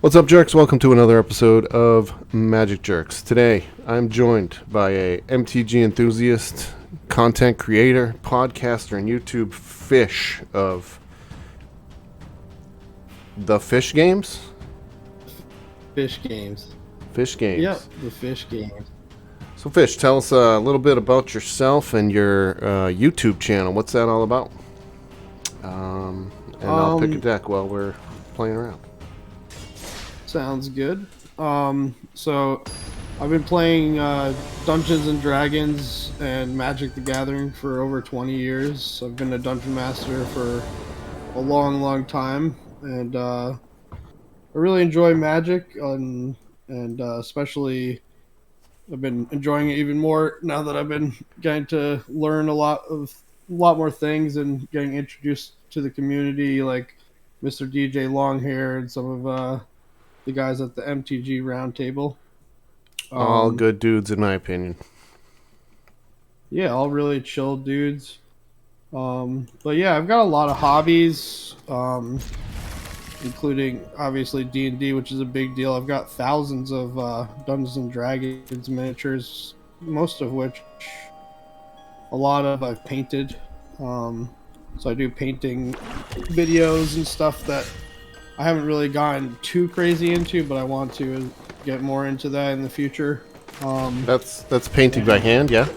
What's up, jerks? Welcome to another episode of Magic Jerks. Today, I'm joined by a MTG enthusiast, content creator, podcaster, and YouTube fish of the Fish Games? Fish Games. Fish Games. Yep, the Fish Games. So, Fish, tell us a little bit about yourself and your YouTube channel. What's that all about? And I'll pick a deck while we're playing around. Sounds good. So I've been playing Dungeons and Dragons and Magic the Gathering for over 20 years. I've been a dungeon master for a long time, and I really enjoy Magic, and especially I've been enjoying it even more now that I've been getting to learn a lot more things and getting introduced to the community, like Mr. DJ Longhair and some of the guys at the MTG Roundtable. All good dudes, in my opinion. Yeah, all really chill dudes. But yeah, I've got a lot of hobbies, including obviously D&D, which is a big deal. I've got thousands of Dungeons and Dragons miniatures, most of which a lot of I've painted. So I do painting videos and stuff that I haven't really gotten too crazy into, but I want to get more into that in the future. That's painting by hand, yeah?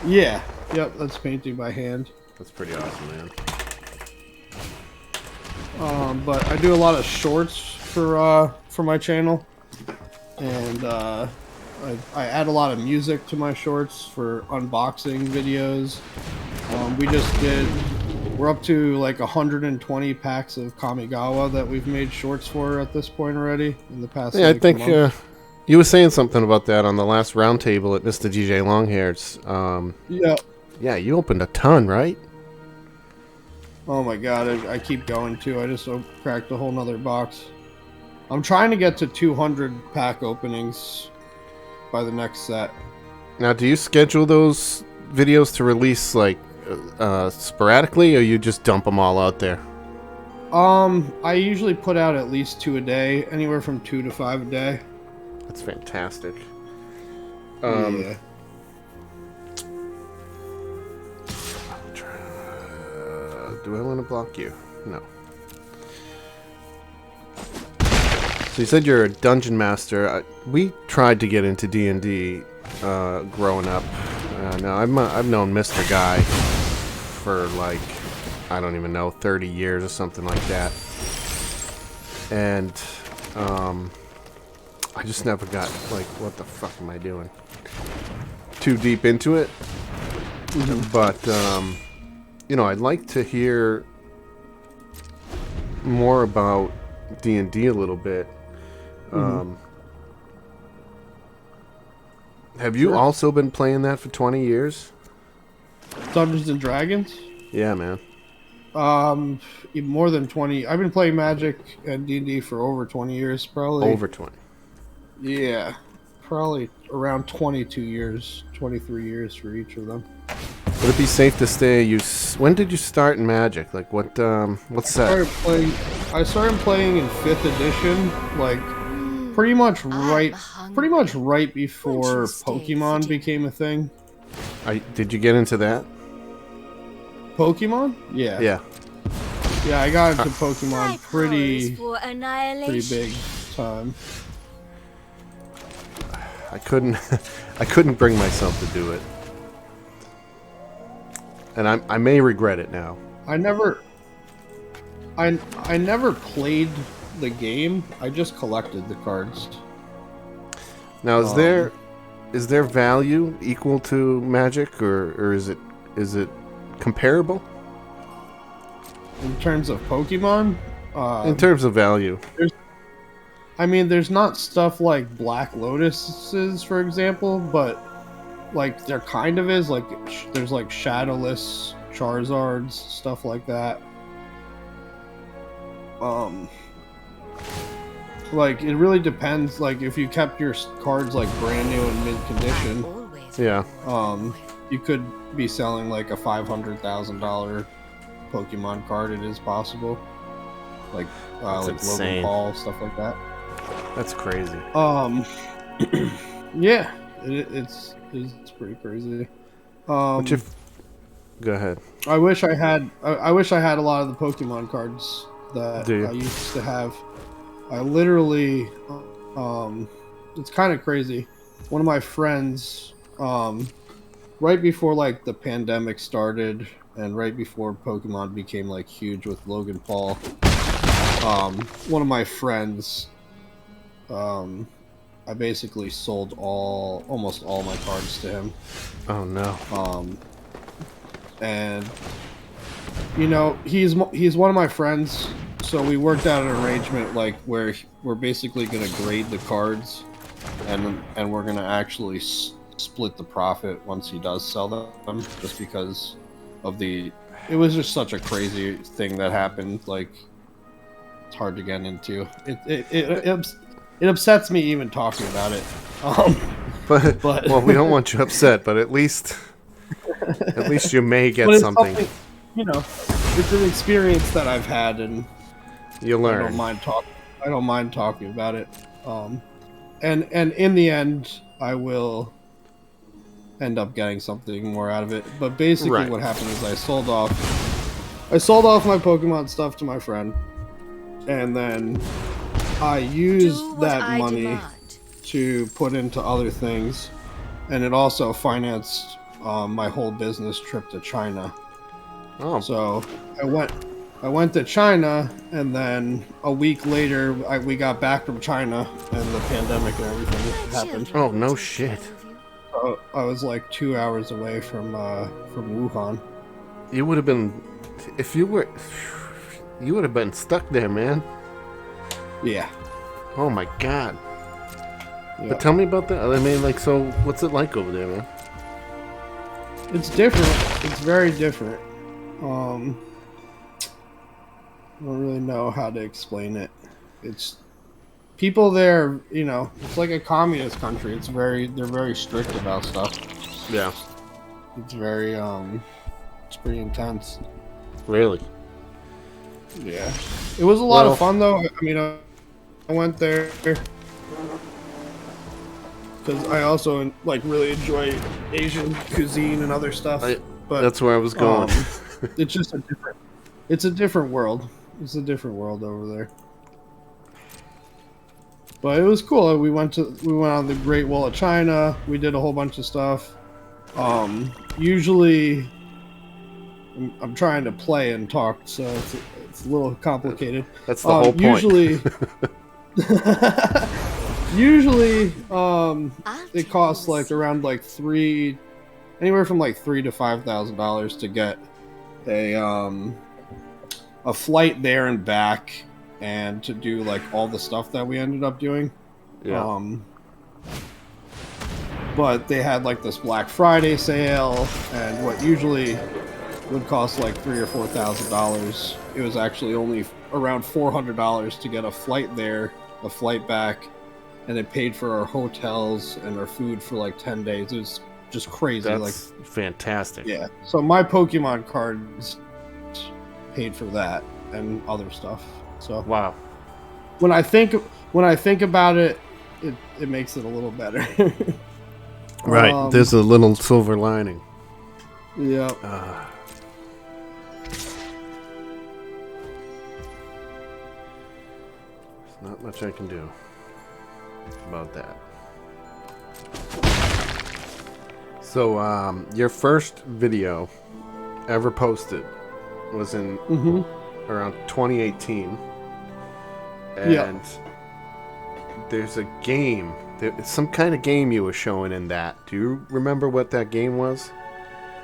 Yeah, yep, that's painting by hand. That's pretty awesome, man. But I do a lot of shorts for my channel, and I add a lot of music to my shorts for unboxing videos. We're up to like 120 packs of Kamigawa that we've made shorts for at this point already in the past. Yeah, I think you were saying something about that on the last roundtable at Mr. DJ Longhair's. Yeah, you opened a ton, right? Oh my god, I keep going too. I just cracked a whole nother box. I'm trying to get to 200 pack openings by the next set. Now, do you schedule those videos to release like sporadically, or you just dump them all out there? I usually put out at least 2 a day, anywhere from 2 to 5 a day. That's fantastic. Yeah. Do I want to block you? No. So you said you're a dungeon master. We tried to get into D&D growing up. Now I've known Mr. Guy for like, I don't even know, 30 years or something like that. And I just never got, like, what the fuck am I doing? Too deep into it. But, you know, I'd like to hear more about D&D a little bit. Have you also been playing that for 20 years? Dungeons and Dragons? Yeah, man. More than 20. I've been playing Magic and D&D for over 20 years, probably. Over 20. Yeah, probably around 22 years, 23 years for each of them. Would it be safe to say when did you start in Magic? Like what set? I started playing in 5th edition, like pretty much right before Pokemon became a thing. Did you get into that? Pokemon? Yeah. Yeah, I got into Pokemon pretty big time. I couldn't bring myself to do it. And I may regret it now. I never played the game. I just collected the cards. Now, is there value equal to Magic, or is it comparable? In terms of Pokemon? In terms of value. There's not stuff like Black Lotuses, for example, but like there kind of is. Like there's like Shadowless Charizards, stuff like that. Like it really depends. Like if you kept your cards like brand new and mid condition, yeah, you could be selling like a $500,000 Pokemon card. It is possible. like That's Logan insane. Paul, stuff like that. That's crazy. Yeah, it's pretty crazy. What's your Go ahead. I wish I had I wish I had a lot of the Pokemon cards that Do I you? used to have. I literally, it's kind of crazy. One of my friends, right before like the pandemic started, and right before Pokemon became like huge with Logan Paul, one of my friends, I basically sold almost all my cards to him. Oh no. And you know, he's one of my friends, so we worked out an arrangement like where we're basically gonna grade the cards, and we're gonna actually split the profit once he does sell them, just because of the. It was just such a crazy thing that happened. Like, it's hard to get into. It upsets me even talking about it. But But well, we don't want you upset, but at least you may get but it's something. you know, it's an experience that I've had, and You I learn. don't mind talk. I don't mind talking about it. And in the end, I will end up getting something more out of it. But basically, Right. what happened is I sold off my Pokemon stuff to my friend, and then I used that money to put into other things, and it also financed my whole business trip to China. Oh, So I went to China, and then a week later, we got back from China, and the pandemic and everything happened. oh no shit. So I was like 2 hours away from Wuhan. You would have been, if you were, you would have been stuck there, man. Yeah. Oh my god. Yeah. But tell me about that. I mean, like, so what's it like over there, man? It's different. It's very different. I don't really know how to explain it. It's people there, you know, it's like a communist country. They're very strict about stuff. Yeah. It's very it's pretty intense. Really? Yeah. It was a lot of fun though. I mean, I went there because I also like really enjoy Asian cuisine and other stuff. But that's where I was going. It's just a different. It's a different world. It's a different world over there. But it was cool. We went on the Great Wall of China. We did a whole bunch of stuff. Usually, I'm trying to play and talk, so it's a little complicated. That's the whole point. Usually, it costs like around like anywhere from like $3,000 to $5,000 to get a flight there and back, and to do like all the stuff that we ended up doing. Yeah. But they had like this Black Friday sale, and what usually would cost like $3,000 or $4,000, it was actually only around $400 to get a flight there, a flight back, and it paid for our hotels and our food for like 10 days. It was just crazy. That's like fantastic. Yeah. So my Pokemon cards paid for that and other stuff. So wow. When I think about it, it makes it a little better. Right. There's a little silver lining. Yeah. There's not much I can do about that. So, your first video ever posted was in around 2018, and there's a game. There's some kind of game you were showing in that. Do you remember what that game was?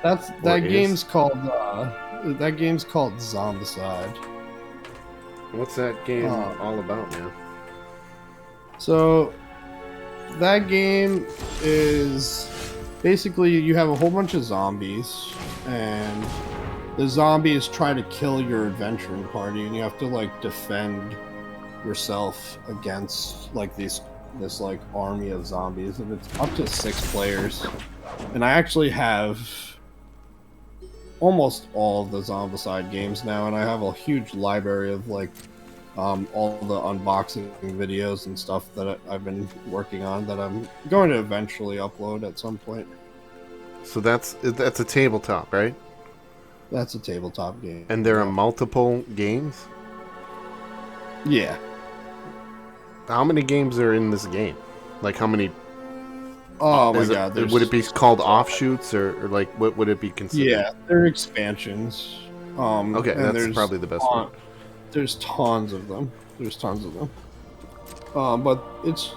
That game's called Zombicide. What's that game all about, man? So that game is basically you have a whole bunch of zombies, and the zombies try to kill your adventuring party, and you have to like defend yourself against like this like army of zombies, and it's up to 6 players. And I actually have almost all of the Zombicide games now, and I have a huge library of like all the unboxing videos and stuff that I've been working on that I'm going to eventually upload at some point. So that's a tabletop, right? That's a tabletop game. And there are multiple games? Yeah. How many games are in this game? Like how many? Oh my god. Would it be called offshoots or like what would it be considered? Yeah, they're expansions. Okay, and that's probably the best one. There's tons of them. But it's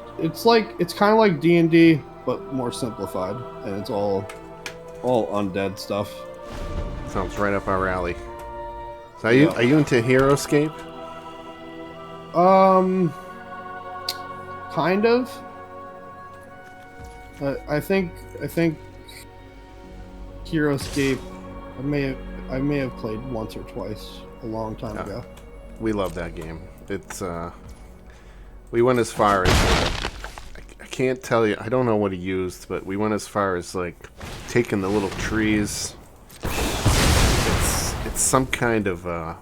kind of like D&D, but more simplified, and it's all undead stuff. Sounds right up our alley. So are you into Heroescape? Kind of. I think Heroescape. I may have played once or twice a long time ago. We love that game. It's we went as far as I can't tell you. I don't know what he used, but we went as far as like taking the little trees. It's some kind of I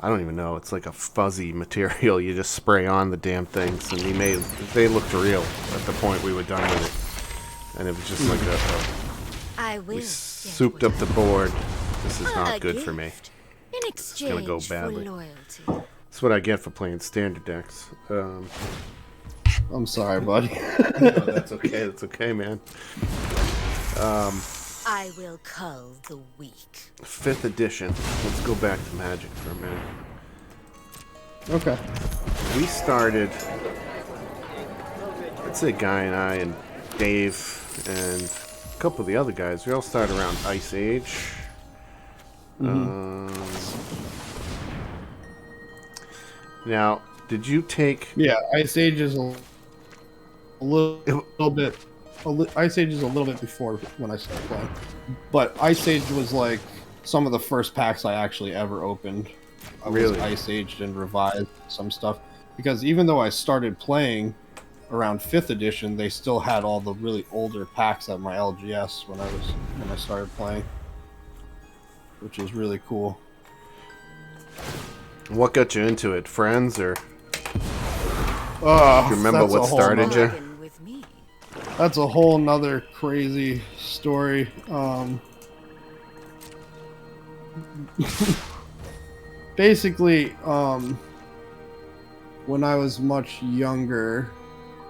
don't even know. It's like a fuzzy material you just spray on the damn things, and they looked real at the point we were done with it, and it was just like we souped up the board. This is not good for me. It's gonna go badly. That's what I get for playing standard decks. I'm sorry, buddy. No, that's okay. That's okay, man. I will cull the weak. 5th edition. Let's go back to Magic for a minute. Okay. We started. I'd say Guy and I and Dave and a couple of the other guys. We all started around Ice Age. Now, did you take? Yeah, Ice Age is a little bit. Ice Age is a little bit before when I started playing, but Ice Age was like some of the first packs I actually ever opened. I was Ice Aged and revised some stuff because even though I started playing around 5th edition, they still had all the really older packs at my LGS when I started playing, which is really cool. What got you into it? Friends or? Do You remember what started you? That's a whole nother crazy story. Basically, when I was much younger,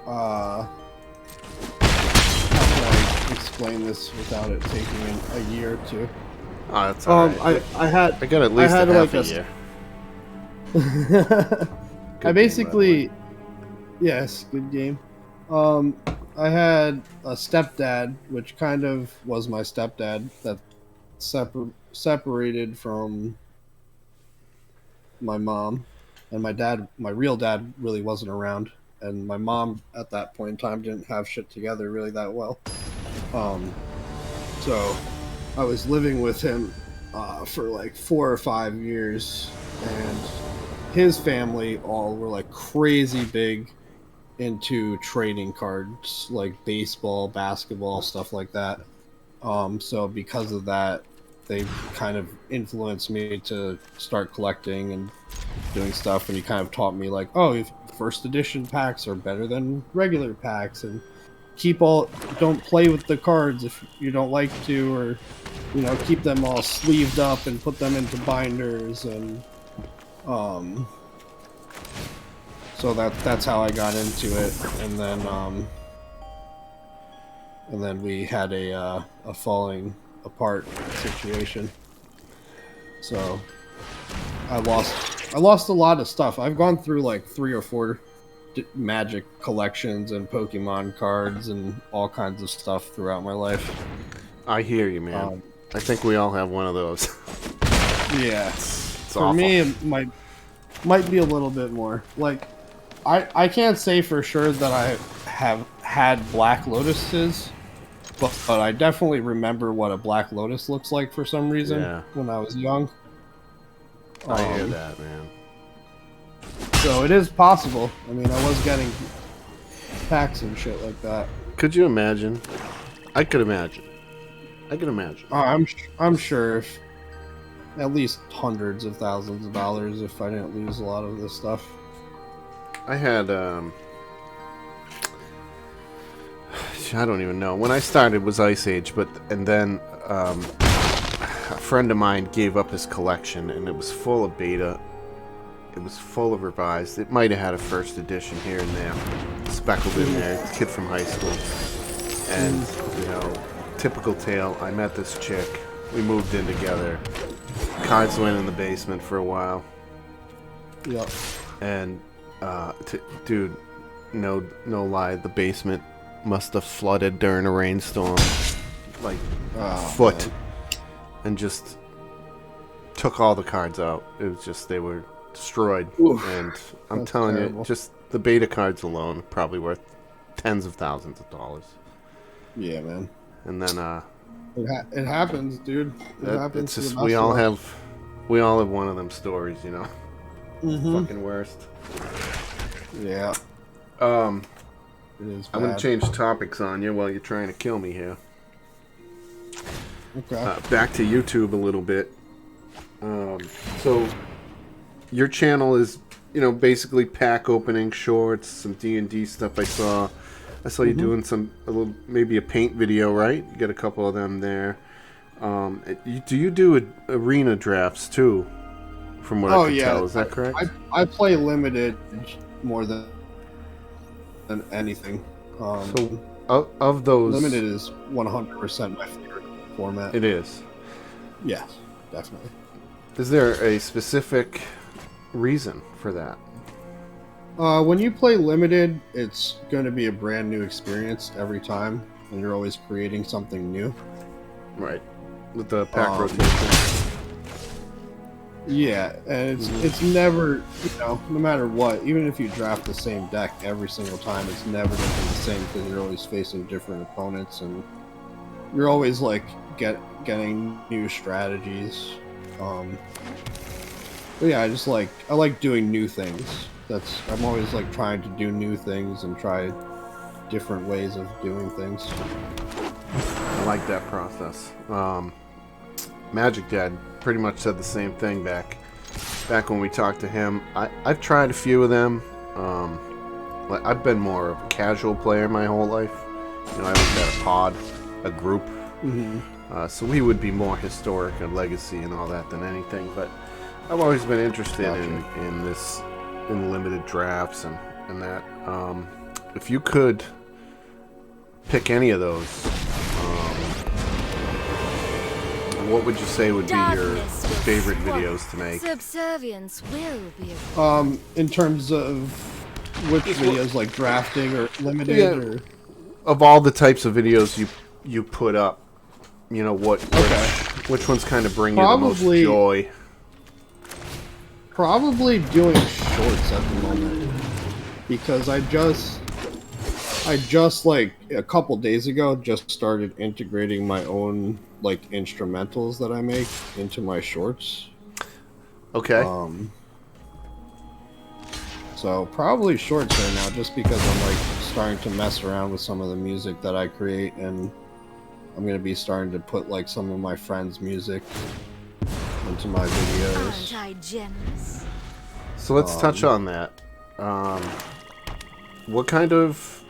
how can I explain this without it taking a year or two? Oh, that's all right. I got at least had half like a year. I basically, yes, good game. I had a stepdad, which kind of was my stepdad, that separated from my mom, and my real dad really wasn't around, and my mom at that point in time didn't have shit together really that well. So I was living with him for like 4 or 5 years, and his family all were like crazy big into trading cards, like baseball, basketball, stuff like that. So because of that, they kind of influenced me to start collecting and doing stuff, and he kind of taught me like, oh, if 1st edition packs are better than regular packs, and don't play with the cards if you don't like to, or keep them all sleeved up and put them into binders, and so that's how I got into it, and then we had a falling apart situation. So I lost a lot of stuff. I've gone through like 3 or 4 Magic collections and Pokemon cards and all kinds of stuff throughout my life. I hear you, man. I think we all have one of those. Yeah, it's for awful. me, it might be a little bit more. Like, I can't say for sure that I have had Black Lotuses, but I definitely remember what a Black Lotus looks like for some reason when I was young. I hear that, man. So it is possible. I mean, I was getting packs and shit like that. Could you imagine? I could imagine. I'm sure at least hundreds of thousands of dollars if I didn't lose a lot of this stuff. I had I don't even know. When I started was Ice Age, and then a friend of mine gave up his collection, and it was full of beta. It was full of revised. It might have had a first edition here and there, speckled in there. Kid from high school, and you know, typical tale. I met this chick. We moved in together. Cards went in the basement for a while. Yep. And dude, no lie, the basement must have flooded during a rainstorm, like foot, man. and just took all the cards out. It was just, they were destroyed. Oof, and I'm that's telling terrible. you, just the beta cards alone probably worth tens of thousands of dollars. Yeah, man. And then It happens, dude. It happens. it's to the just best we all of us. have one of them stories, you know. Mhm. Fucking worst. Yeah, it is. I'm gonna bad. change topics on you while you're trying to kill me here. Okay. Back to YouTube a little bit. So your channel is, you know, basically pack opening shorts, some D&D stuff. I saw you doing maybe a paint video, right? You got a couple of them there. Do you do arena drafts too? From what I can tell, is that correct? I play limited more than anything. So of those, Limited is 100% my favorite format. it is. Yes, definitely. Is there a specific reason for that? When you play limited, it's going to be a brand new experience every time, and you're always creating something new. Right, with the pack rotation. Yeah, and it's never, no matter what, even if you draft the same deck every single time, it's never going to be the same because you're always facing different opponents, and you're always like getting new strategies. But yeah, I like doing new things. I'm always like trying to do new things and try different ways of doing things. I like that process. Magic Dad pretty much said the same thing back when we talked to him. I've tried a few of them. I've been more of a casual player my whole life. You know, I always had a pod, a group. Mm-hmm. So we would be more historic and legacy and all that than anything. But I've always been interested in limited drafts and that. If you could pick any of those, what would you say would be your favorite videos to make? Subservience will be In terms of which videos, like drafting or limited, Yeah. or Of all the types of videos you put up, you know, which ones kind of bring you the most Probably- joy? probably doing shorts at the moment, because I just like a couple days ago just started integrating my own like instrumentals that I make into my shorts. Okay. So probably shorts right now, just because I'm like starting to mess around with some of the music that I create, and I'm gonna be starting to put like some of my friends' music into my videos. Aren't I generous? So let's touch on that. What kind of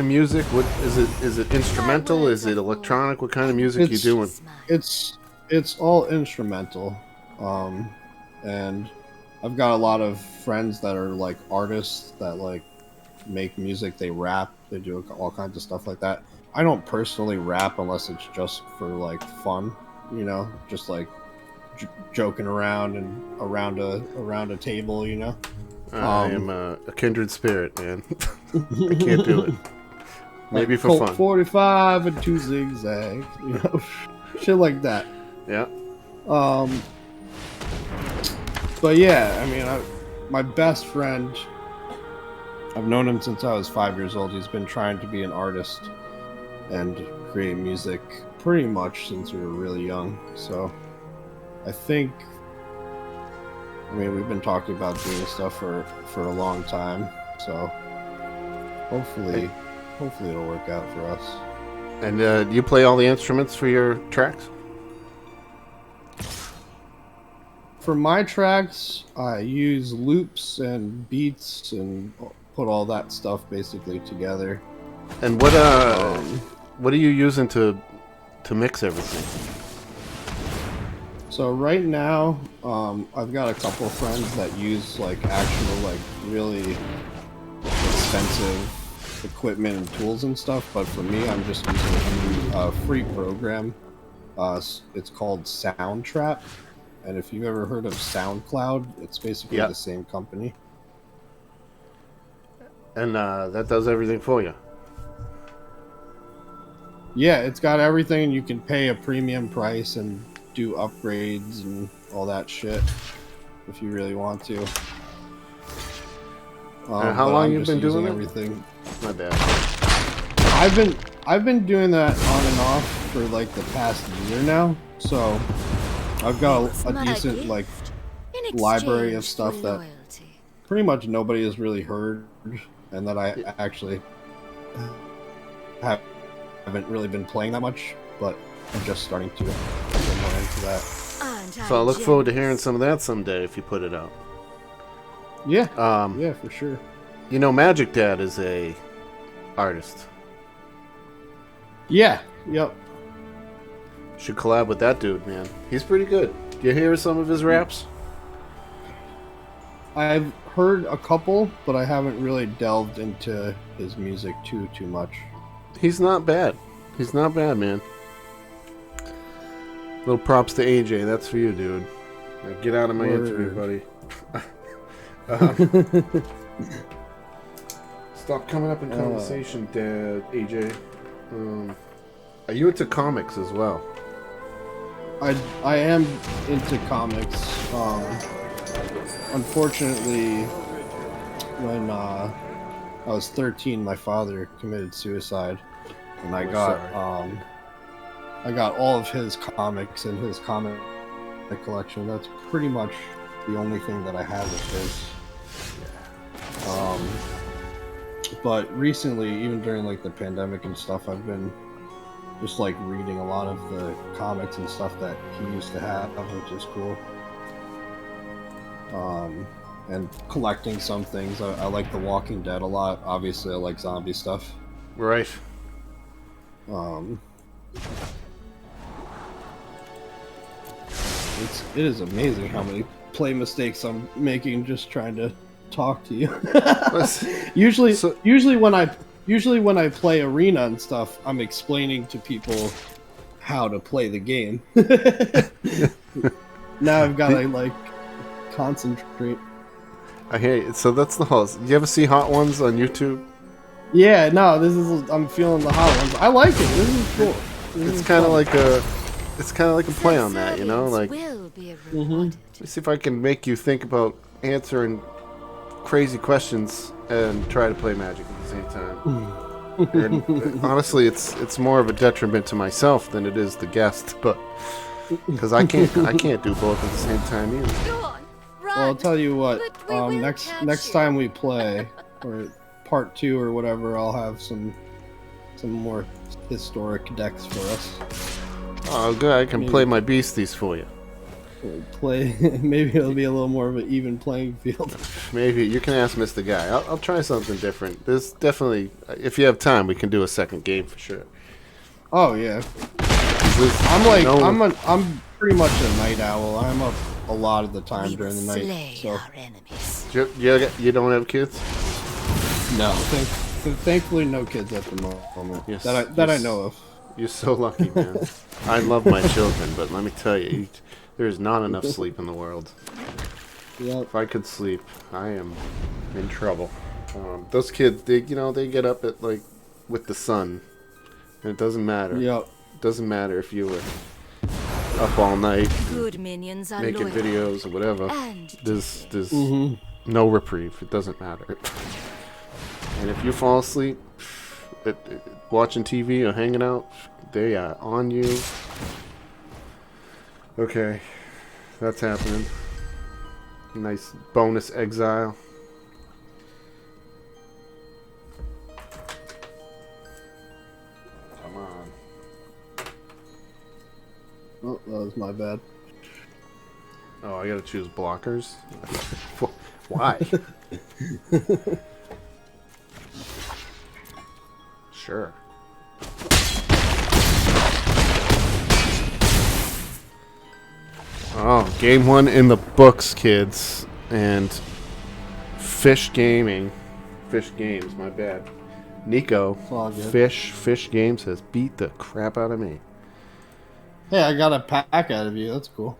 music? What is it? Is it instrumental? Is it electronic? What kind of music you doing? It's all instrumental, and I've got a lot of friends that are like artists that like make music. They rap. They do all kinds of stuff like that. I don't personally rap unless it's just for like fun, just like joking around and around a table, I am a kindred spirit, man. I can't do it. Maybe like for Colt fun. 45 and 2 zigzag, shit like that. Yeah. But yeah, I mean, my best friend, I've known him since I was 5 years old. He's been trying to be an artist and create music pretty much since we were really young. So I think, we've been talking about doing stuff for a long time. So hopefully it'll work out for us. And do you play all the instruments for your tracks? for my tracks, I use loops and beats and put all that stuff basically together. And what are you using to mix everything? So right now, I've got a couple of friends that use like actual like really expensive equipment and tools and stuff. But for me, I'm just using a free program. It's called Soundtrap, and if you've ever heard of SoundCloud, it's basically Yep. the same company. And that does everything for you. Yeah, it's got everything, and you can pay a premium price and do upgrades and all that shit if you really want to. How but long I'm you just been doing using it? everything? My bad. I've been doing that on and off for like the past year now, so I've got a decent like library of stuff that pretty much nobody has really heard, and that I actually haven't really been playing that much, but I'm just starting to get more into that. So I look forward to hearing some of that someday if you put it out. Yeah, yeah, for sure. You know, Magic Dad is a artist. Yeah, yep. Should collab with that dude, man. He's pretty good. You hear some of his raps? I've heard a couple, but I haven't really delved into his music too much. He's not bad. He's not bad, man. Little props to AJ. That's for you, dude. Now get out of my interview, buddy. Stop coming up in conversation, Dad. AJ. Are you into comics as well? I am into comics. Unfortunately, when I was 13, my father committed suicide, and I got all of his comics in his comic collection. That's pretty much the only thing that I have of his. But recently, even during like the pandemic and stuff, I've been just like reading a lot of the comics and stuff that he used to have, which is cool. And collecting some things. I like The Walking Dead a lot. Obviously, I like zombie stuff. Right. It is amazing how many play mistakes I'm making just trying to talk to you. usually when I play Arena and stuff, I'm explaining to people how to play the game. Now I've got to like concentrate. I hear you. So that's the whole. You ever see Hot Ones on YouTube? Yeah, no, I'm feeling the hot ones. I like it. This is cool. It's kind of like a play on that, you know? Like, let me see if I can make you think about answering crazy questions and try to play Magic at the same time. And honestly, it's more of a detriment to myself than it is the guest, but because I can't do both at the same time either. Go on, run. Well, I'll tell you what. But we will Next catch time you. we play, or part 2 or whatever, I'll have some more historic decks for us. Oh, good. I can play my beasties for you. We'll play. Maybe it'll be a little more of an even playing field. Maybe you can ask Mr. Guy. I'll try something different. There's definitely, if you have time, we can do a second game for sure. Oh yeah. I'm pretty much a night owl. I'm up a lot of the time during the night. So Our enemies. You don't have kids? no, thankfully no kids at the moment Yes, that I know of. You're so lucky, man. I love my children, but let me tell you, there is not enough sleep in the world. Yep. If I could sleep, I am in trouble. Those kids, they get up at like with the sun, and it doesn't matter. Yep. It doesn't matter if you were up all night Good minions are making loyal. videos or whatever. And There's no reprieve. It doesn't matter. And if you fall asleep watching TV or hanging out, they are on you. Okay, that's happening. Nice bonus exile. Come on. Oh, that was my bad. Oh, I gotta choose blockers? Why? Sure. Oh, game 1 in the books, kids. And Fish Gaming. Fish Games, my bad. Nico, all good. Fish Games has beat the crap out of me. Hey, I got a pack out of you. That's cool.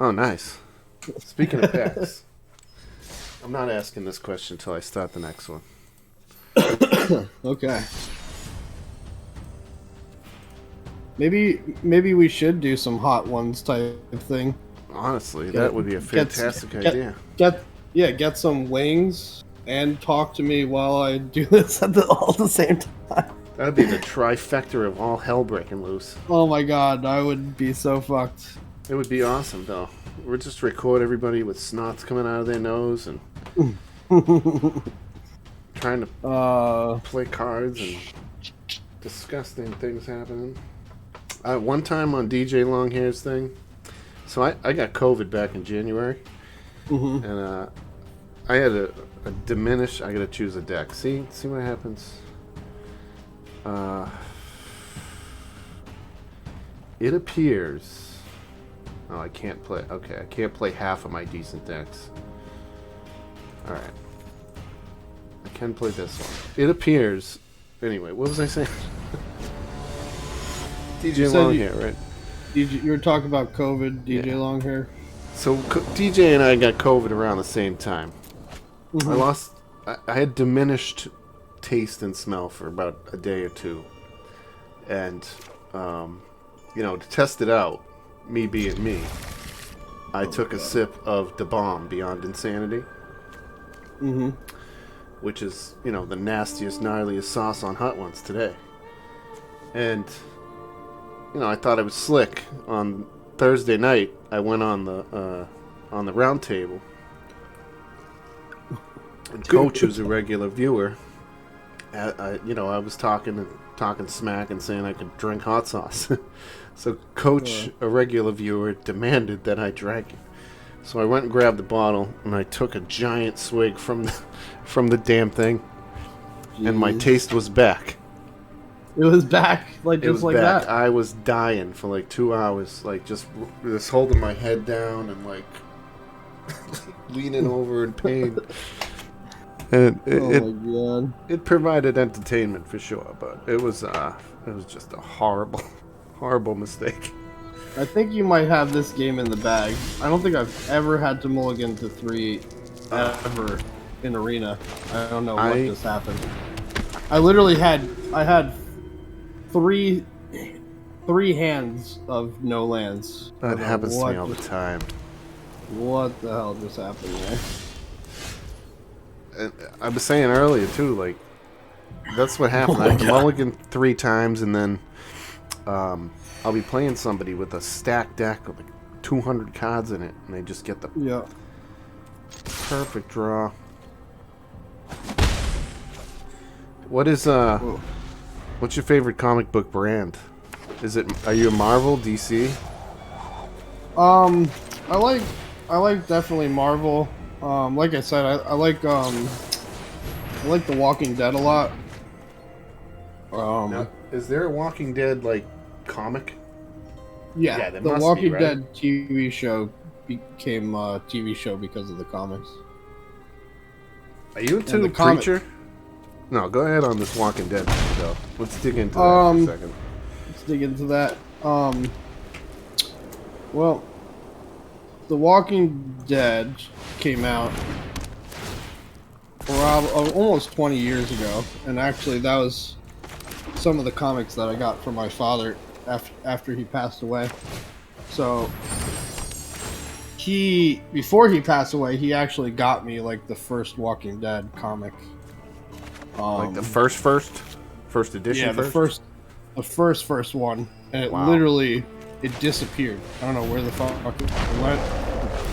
Oh, nice. Speaking of packs, I'm not asking this question until I start the next one. Okay. Maybe we should do some hot ones type of thing. Honestly, that would be a fantastic idea. Get some wings and talk to me while I do this all at the same time. That would be the trifecta of all hell breaking loose. Oh my god, I would be so fucked. It would be awesome, though. We'd just record everybody with snots coming out of their nose and trying to play cards and disgusting things happening. One time on DJ Longhair's thing, so I got COVID back in January, and I had a diminished. I gotta choose a deck. See what happens. It appears. Oh, I can't play. Okay, I can't play half of my decent decks. All right, I can play this one. It appears. Anyway, what was I saying? DJ Longhair, right? You were talking about COVID, DJ Longhair. So DJ and I got COVID around the same time. I had diminished taste and smell for about a day or two, and to test it out, me being me, I took a sip of the bomb Beyond Insanity, which is the nastiest, gnarliest sauce on hot ones today, and I thought I was slick. On Thursday night, I went on the round table. And Coach, who's a regular viewer, I was talking smack and saying I could drink hot sauce. So Coach, a regular viewer, demanded that I drank it. So I went and grabbed the bottle and I took a giant swig from the damn thing, and my taste was back. It was back, that. I was dying for like 2 hours, like just holding my head down and like leaning over in pain. And it provided entertainment for sure, but it was just a horrible mistake. I think you might have this game in the bag. I don't think I've ever had to mulligan to 3 ever in Arena. I don't know what just happened. I literally had three hands of no lands. That happens to me all the time. What the hell just happened there? And I was saying earlier too, like that's what happened. I mulligan 3 times, and then I'll be playing somebody with a stacked deck with like 200 cards in it, and they just get the perfect draw. What's your favorite comic book brand? Are you a Marvel, DC? I like definitely Marvel. Like I said, I like The Walking Dead a lot. Now, is there a Walking Dead like comic? Yeah, the Walking Dead TV show became a TV show because of the comics. Are you into the Preacher? No, go ahead on this Walking Dead show. Let's dig into that for a second. Let's dig into that. Well, The Walking Dead came out almost 20 years ago, and actually that was some of the comics that I got from my father after he passed away. So before he passed away, he actually got me like the first Walking Dead comic. Like the first edition. Yeah, the first one, and literally it disappeared. I don't know where the fuck it went.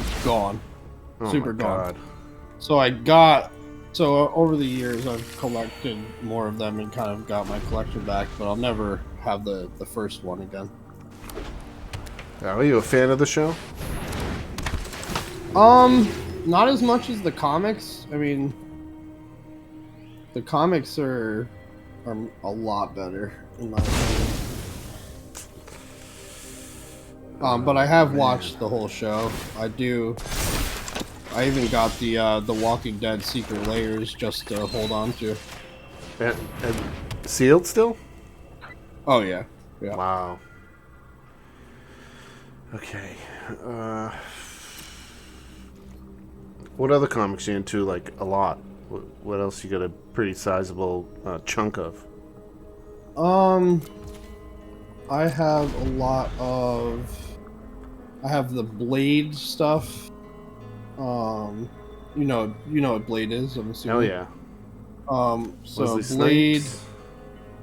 It's gone. Super gone. So over the years I've collected more of them and kind of got my collection back, but I'll never have the first one again. Are you a fan of the show? Not as much as the comics. I mean, the comics are a lot better in my opinion. But I have watched the whole show. I even got the Walking Dead Secret Layers just to hold on to. And sealed still? Oh yeah, yeah. Wow. Okay. What other comics are you into? Like a lot. What else you got a pretty sizable chunk of? I have a lot of. I have the Blade stuff. You know what Blade is, I'm assuming. Hell yeah. So Wesley Blade. Snipes?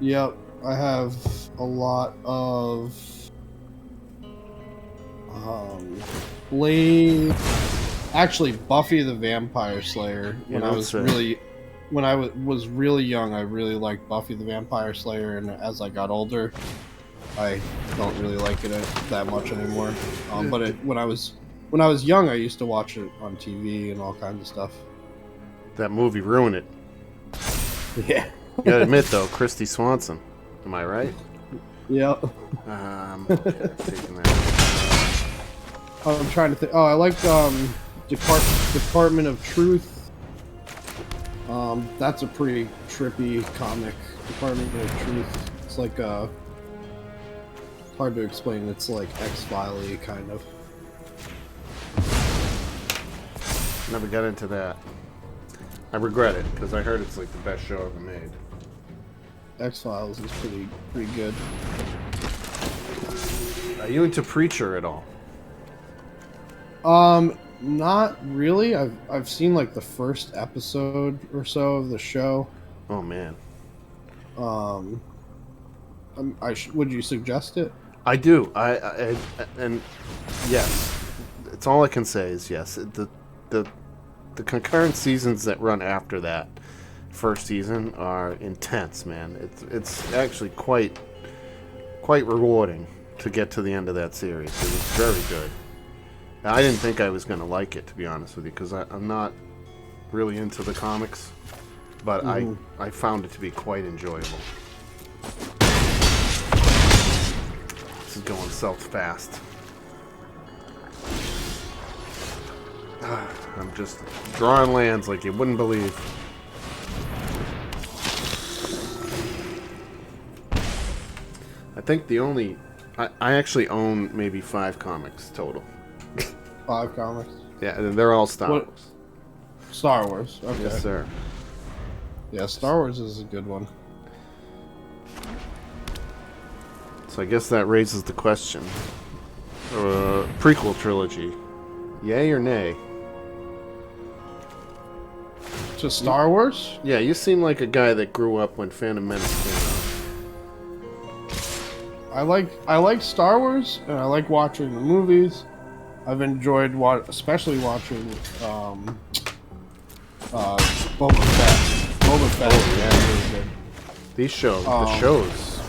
Yep, I have a lot of. Blade. Actually, Buffy the Vampire Slayer. When I was really young, I really liked Buffy the Vampire Slayer, and as I got older, I don't really like it that much anymore. But when I was young, I used to watch it on TV and all kinds of stuff. That movie ruined it. Yeah. You gotta admit though, Christy Swanson. Am I right? Yep. Okay, taking that. I'm trying to think. Oh, I like Department of Truth. That's a pretty trippy comic. Department of Truth. It's like hard to explain. It's like X-File-y kind of. Never got into that. I regret it because I heard it's like the best show ever made. X-Files is pretty good. Are you into Preacher at all? Not really. I've seen like the first episode or so of the show. Oh man. Would you suggest it? I do. And yes, it's all I can say is yes. The concurrent seasons that run after that first season are intense, man. It's actually quite rewarding to get to the end of that series. It was very good. I didn't think I was going to like it, to be honest with you, because I'm not really into the comics, but I found it to be quite enjoyable. This is going south fast. I'm just drawing lands like you wouldn't believe. I think the only... I actually own maybe 5 comics total. 5 comics? Yeah, and they're all Star Wars. Star Wars, okay. Yes, sir. Yeah, Star Wars is a good one. So I guess that raises the question. Prequel trilogy. Yay or nay? To Star Wars? Yeah, you seem like a guy that grew up when Phantom Menace came out. I like Star Wars, and I like watching the movies. I've enjoyed especially watching Boba Fett. Boba Fett is really good. These shows, the shows.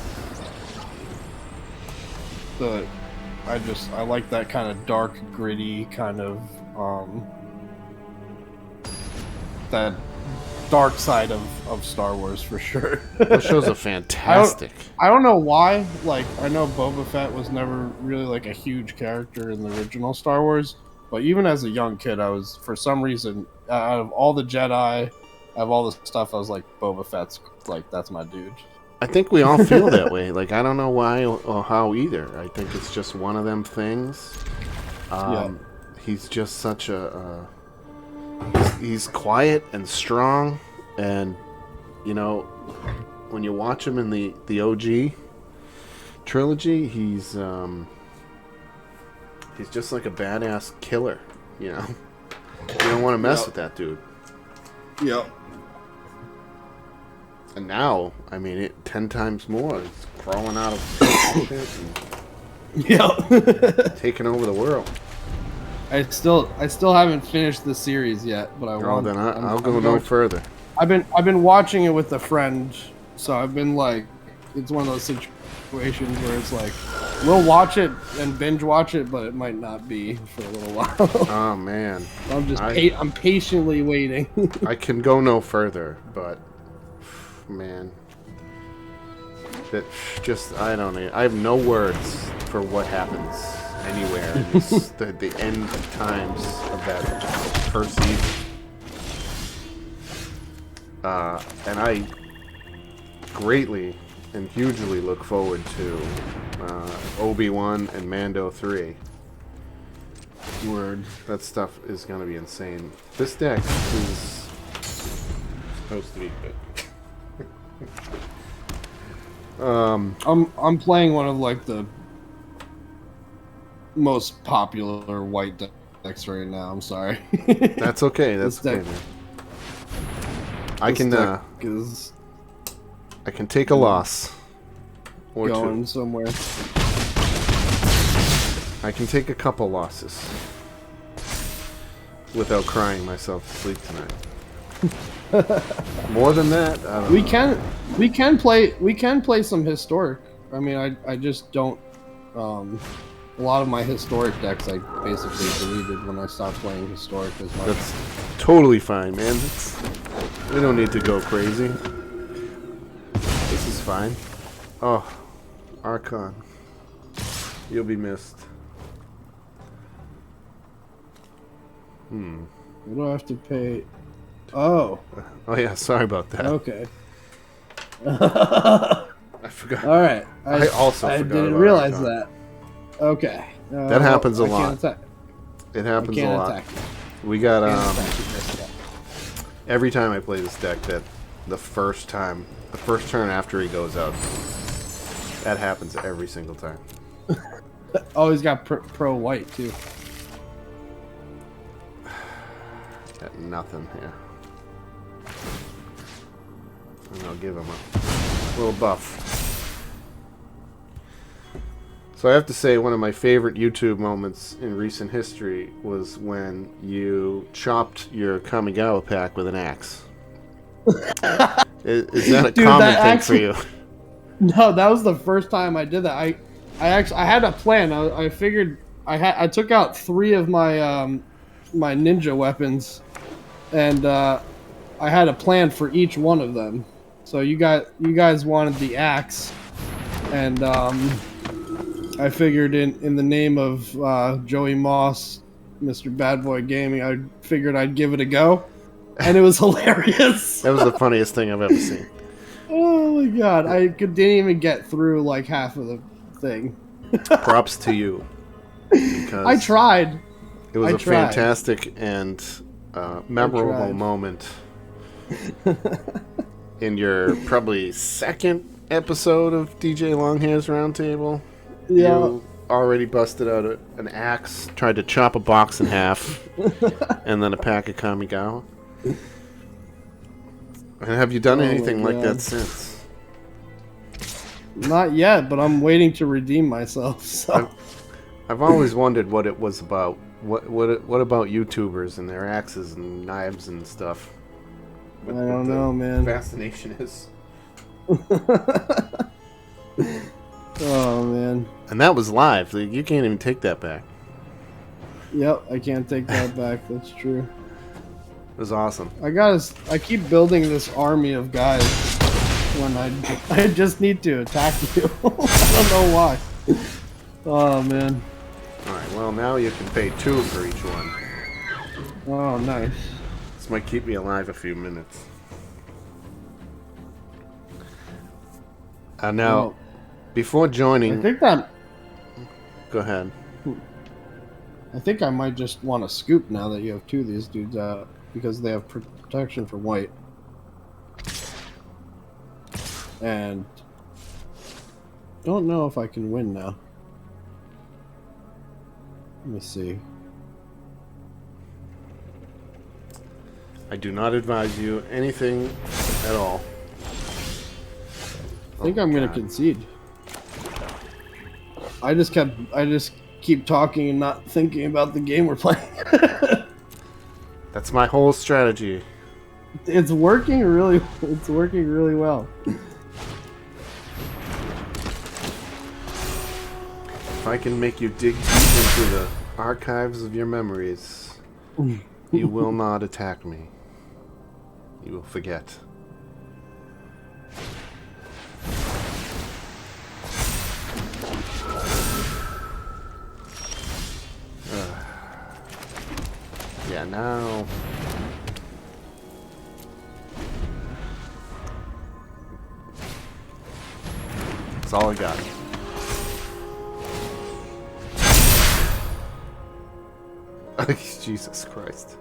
I like that kind of dark, gritty kind of that dark side of Star Wars for sure. Those shows are fantastic. I don't know why. Like, I know Boba Fett was never really like a huge character in the original Star Wars, but even as a young kid, I was, for some reason, out of all the Jedi, out of all the stuff, I was like, Boba Fett's like, that's my dude. I think we all feel that way. Like, I don't know why or how either. I think it's just one of them things. Yeah. He's just such a... he's quiet and strong, and, you know, when you watch him in the OG trilogy, he's just like a badass killer, you know? You don't want to mess with that dude. Yep. And now, I mean, 10 times more. It's crawling out of shit and taking over the world. I still haven't finished the series yet, but I want. Then I'll go no further. I've been watching it with a friend, so I've been like, it's one of those situations where it's like, We'll watch it and binge watch it, but it might not be for a little while. Oh man, I'm patiently waiting. I can go no further, but man, that just I don't know. I have no words for what happens anywhere in this, the end times of that first season. And I greatly and hugely look forward to Obi-Wan and Mando 3. Word. That stuff is going to be insane. This deck is supposed to be good. I'm playing one of like the most popular white decks right now. I'm sorry. That's okay. That's okay, man. I can take a loss or going two. somewhere. I can take a couple losses without crying myself to sleep tonight. More than that, I don't know. We can play some historic. I mean, I just don't. A lot of my historic decks I basically deleted when I stopped playing historic as much. That's totally fine, man. We don't need to go crazy. This is fine. Oh, Archon. You'll be missed. What do I have to pay? Oh. Oh yeah, sorry about that. Okay. I forgot. All right. I also I forgot didn't about realize Archon. that. Okay. That happens a I lot. can't attack. It happens a Can't lot. attack. We got Can't attack you, Chris. every time I play this deck, that the first turn after he goes out, that happens every single time. Oh, he's got pro white too. Got nothing here. And I'll give him a little buff. So I have to say, one of my favorite YouTube moments in recent history was when you chopped your Kamigawa pack with an axe. Is that a Dude, common that thing axe for you? No, that was the first time I did that. I had a plan. I figured I took out 3 of my my ninja weapons, and I had a plan for each one of them. So you guys wanted the axe, and I figured in the name of Joey Moss, Mr. Bad Boy Gaming, I figured I'd give it a go, and it was hilarious. That was the funniest thing I've ever seen. Oh my god, didn't even get through like half of the thing. Props to you. Because I tried. it was I a tried. fantastic and memorable moment in your probably second episode of DJ Longhair's Roundtable. Yeah. You already busted out an axe, tried to chop a box in half, and then a pack of Kamigawa. And have you done anything like that since? Not yet, but I'm waiting to redeem myself. So. I've always wondered what it was about. What about YouTubers and their axes and knives and stuff? I don't know, man. Fascination is. Oh man. And that was live. You can't even take that back. Yep, I can't take that back. That's true. It was awesome. I keep building this army of guys when I just need to attack you. I don't know why. Oh man. Alright, well now you can pay 2 for each one. Oh nice. This might keep me alive a few minutes. Now, Well, before joining... Go ahead. I think I might just want to scoop now that you have 2 of these dudes out, because they have protection for white. And don't know if I can win now. Let me see. I do not advise you anything at all. I think I'm gonna concede. I just keep talking and not thinking about the game we're playing. That's my whole strategy. It's working really well. I can make you dig deep into the archives of your memories, you will not attack me. You will forget. Yeah, now... That's all I got. Jesus Christ.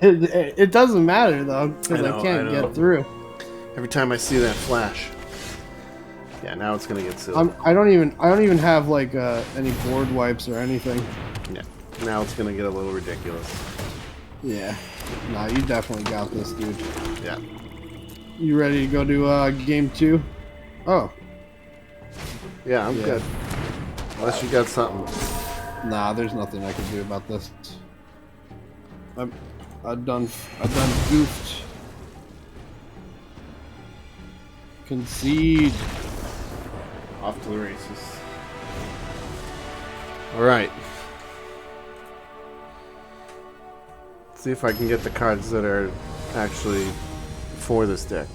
It doesn't matter though, because I can't get through. Every time I see that flash. Yeah, now it's gonna get silly. I don't even have like any board wipes or anything. Yeah, now it's gonna get a little ridiculous. Yeah. Nah, you definitely got this, dude. Yeah. You ready to go to game 2? Oh. Yeah, I'm good. Unless you got something. Nah, there's nothing I can do about this. I've done goofed. Concede. Off to the races. Alright. See if I can get the cards that are actually for this deck.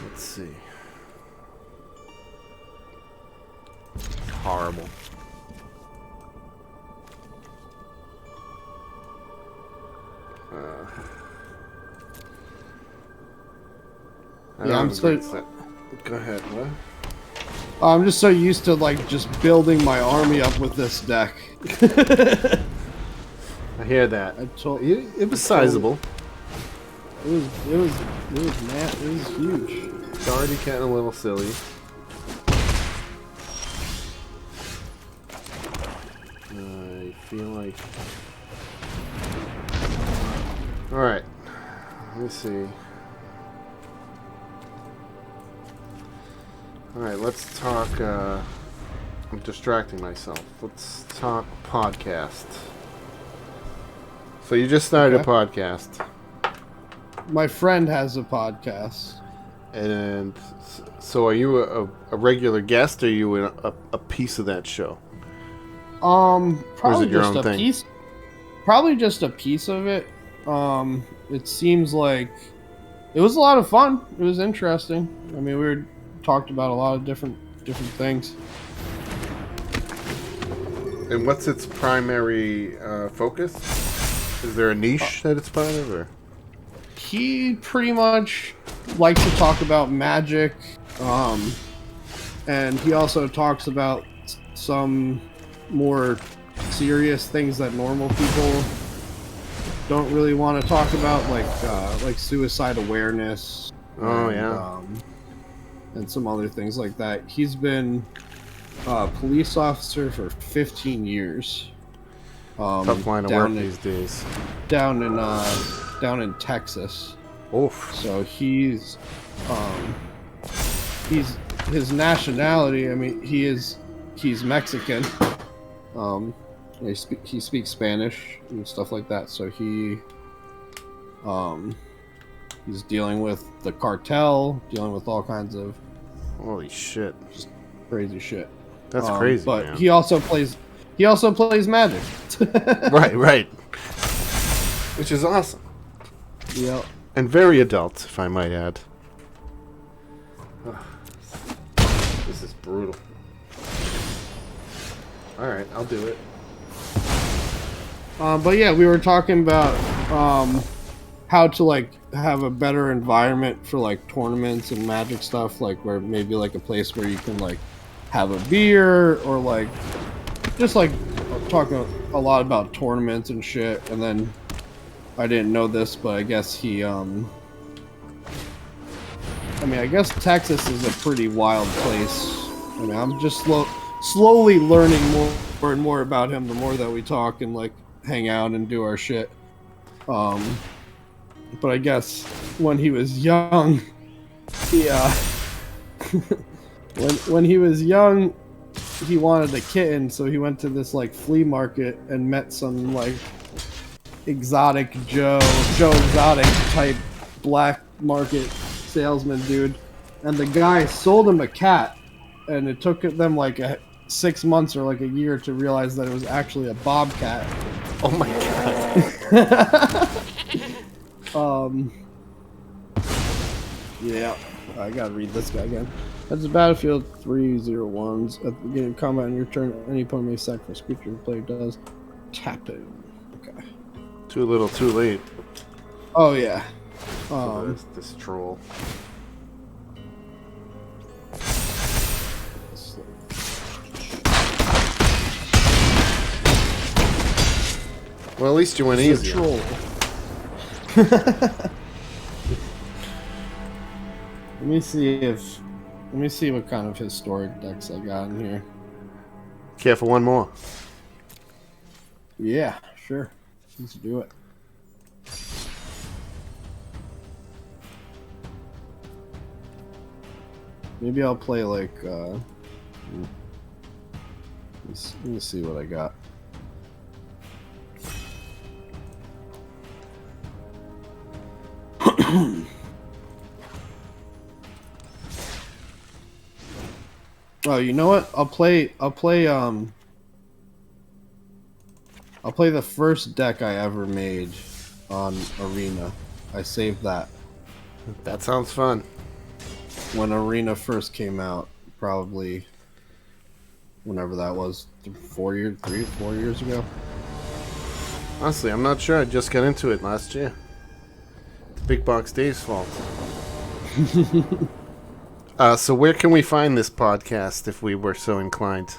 Let's see. Horrible. Yeah, I'm so. Go ahead. What? I'm just so used to like just building my army up with this deck. I hear that. It was sizable. It was huge. It's already getting a little silly. I feel like. All right. Let me see. Alright, let's talk, I'm distracting myself. Let's talk podcast. So you just started a podcast. My friend has a podcast. And so are you a regular guest, or are you a piece of that show? Probably your just own a thing? piece. Probably just a piece of it. It seems like it was a lot of fun. It was interesting. I mean, we talked about a lot of different things. And what's its primary focus? Is there a niche that it's part of, or? He pretty much likes to talk about magic, and he also talks about some more serious things that normal people don't really want to talk about, like suicide awareness. Oh, yeah. And some other things like that. He's been a police officer for 15 years. Tough line of work these days. Down in Texas. Oof. So he's his nationality. I mean, he's Mexican. He speaks Spanish and stuff like that. So he's dealing with the cartel, dealing with all kinds of holy shit, just crazy shit. That's crazy, but man. he also plays Magic. right. Which is awesome. Yeah. And very adult, if I might add. This is brutal. Alright, I'll do it. But yeah, we were talking about how to like have a better environment for like tournaments and Magic stuff, like where maybe like a place where you can like have a beer, or like just like talking a lot about tournaments and shit. And then I didn't know this, but I guess he I guess Texas is a pretty wild place. I mean, I'm just slowly learning more and more about him the more that we talk and like hang out and do our shit. But I guess when he was young, he when he was young, he wanted a kitten, so he went to this like flea market and met some like exotic Joe Exotic type black market salesman dude, and the guy sold him a cat, and it took them like 6 months or like a year to realize that it was actually a bobcat. Oh my god. Yeah, I gotta read this guy again. That's Battlefield 301s. At the beginning of combat on your turn, any opponent may sacrifice creature the player does. Tap him. Okay. Too little, too late. Oh yeah. For this troll. Well, at least you went easy. Troll. Let me see what kind of historic decks I got in here. Care for one more? Yeah, sure. Let's do it. Maybe I'll play like let me see what I got. Oh, you know what? I'll play the first deck I ever made on Arena. I saved that. That sounds fun. When Arena first came out, probably whenever that was, 4 years ago. Honestly, I'm not sure. I just got into it last year. It's Big Box Dave's fault. So where can we find this podcast if we were so inclined?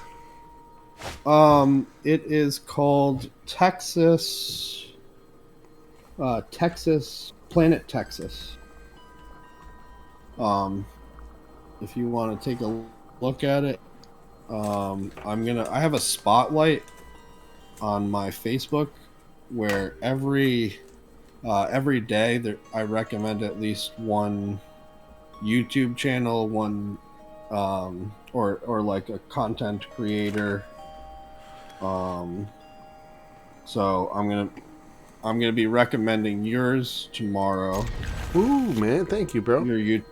It is called Planet Texas. If you want to take a look at it, I have a spotlight on my Facebook where every day I recommend at least one YouTube channel, one or like a content creator. So I'm gonna be recommending yours tomorrow. Ooh, man, thank you, bro. Your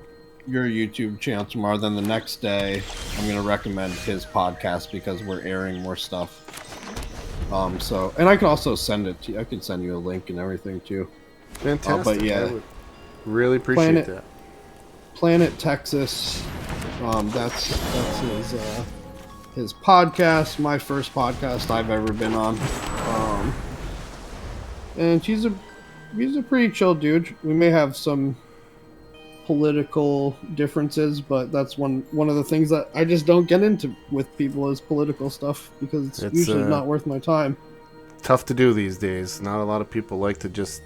YouTube channel tomorrow. Then the next day, I'm gonna recommend his podcast because we're airing more stuff. So, and I can also send it to you. I can send you a link and everything too. Fantastic. But yeah, I would really appreciate that. Planet Texas. That's his podcast. My first podcast I've ever been on. And he's a pretty chill dude. We may have some political differences, but that's one of the things that I just don't get into with people is political stuff because it's usually not worth my time. Tough to do these days. Not a lot of people like to just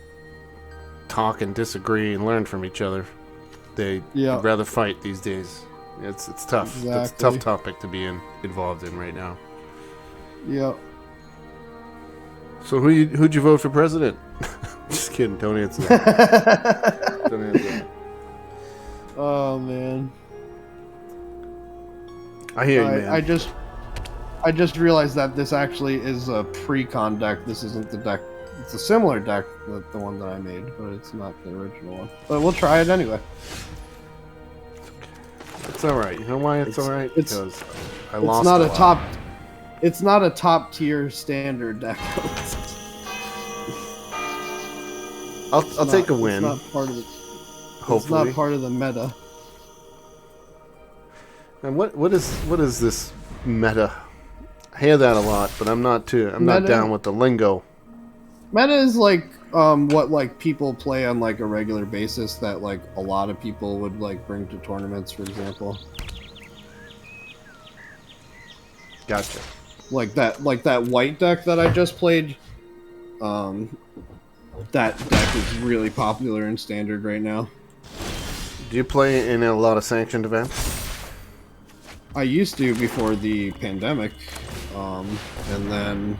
talk and disagree and learn from each other. They'd rather fight these days. It's tough. Exactly. That's a tough topic to be involved in right now. Yeah. So who'd you vote for president? Just kidding. Don't answer that. Don't answer that. Oh man. I hear you, man. I just realized that this actually is a pre-con deck. This isn't the deck. It's a similar deck to the one that I made, but it's not the original one. But we'll try it anyway. It's all right. You know why it's all right? Because I lost. It's not a top tier standard deck. I'll take a win. It's not part of it. Hopefully. It's not part of the meta. And what is this meta? I hear that a lot, but I'm not down with the lingo. Meta is like what like people play on like a regular basis that like a lot of people would like bring to tournaments, for example. Gotcha. Like that white deck that I just played. That deck is really popular in standard right now. Do you play in a lot of sanctioned events? I used to before the pandemic, and then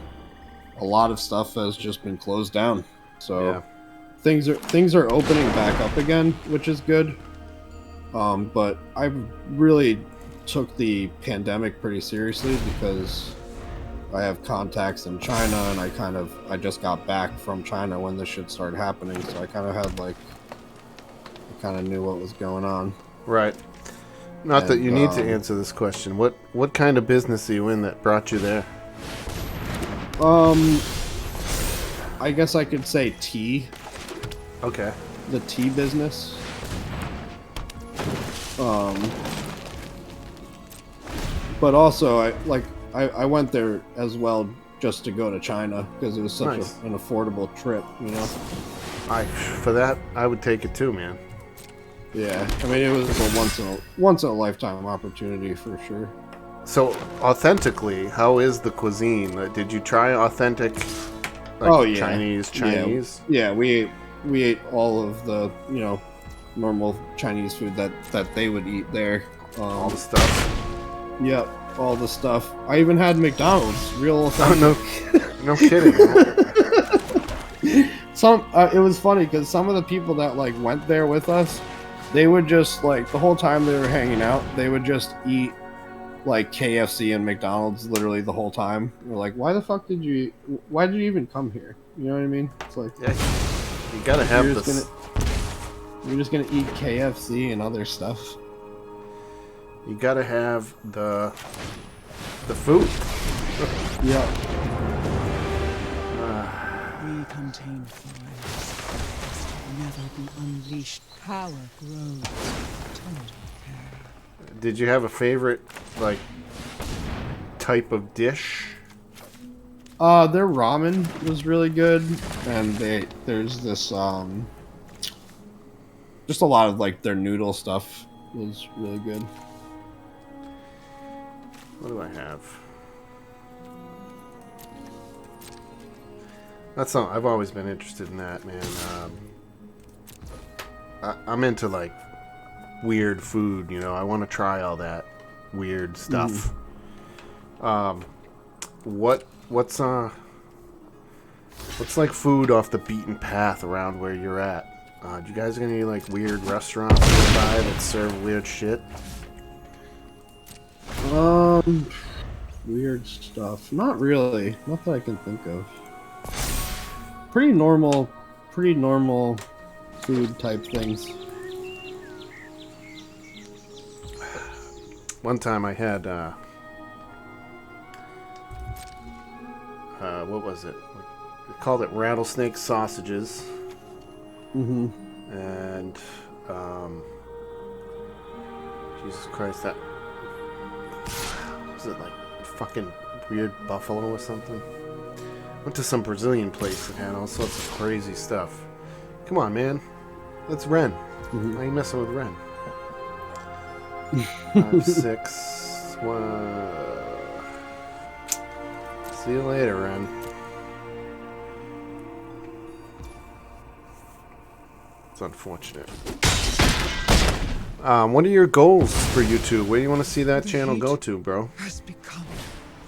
a lot of stuff has just been closed down. So things are opening back up again, which is good. But I really took the pandemic pretty seriously because I have contacts in China, and I just got back from China when this shit started happening, so I kind of had like, I kind of knew what was going on. Right. Not that And, you need to answer this question. What kind of business are you in that brought you there? I guess I could say tea. Okay. The tea business. But also I went there as well just to go to China because it was such Nice. an affordable trip, you know. For that I would take it too, man. Yeah, I mean it was a once in a lifetime opportunity for sure. So authentically, how is the cuisine? Did you try authentic? Like, Oh yeah, Chinese. Yeah, we ate all of the normal Chinese food that they would eat there. All the stuff. Yep, all the stuff. I even had McDonald's, real authentic. Oh, no kidding. It was funny because some of the people that like went there with us, they would just like the whole time they were hanging out, they would just eat like KFC and McDonald's literally the whole time. We're like, why did you even come here? You know what I mean? It's like, yeah, you gotta have this. You're just gonna eat KFC and other stuff. You gotta have the food. Yeah. We contain forests. Never be unleashed. Power grows. Tender care. Did you have a favorite like type of dish? Their ramen was really good, and there's this just a lot of like their noodle stuff was really good. What do I have? That's something I've always been interested in that, man. I'm into like weird food, you know. I want to try all that weird stuff. What's like food off the beaten path around where you're at? Do you guys got any like weird restaurants nearby that serve weird shit? Weird stuff. Not really. Not that I can think of. Pretty normal food type things. One time I had what was it? They called it rattlesnake sausages. Mm-hmm. And Jesus Christ, that was it like fucking weird buffalo or something? Went to some Brazilian place that had all sorts of crazy stuff. Come on, man. That's Ren. Mm-hmm. Why are you messing with Ren? 5, 6, 1. See you later, Ren. It's unfortunate. What are your goals for YouTube? Where do you want to see that channel go to, bro? Has become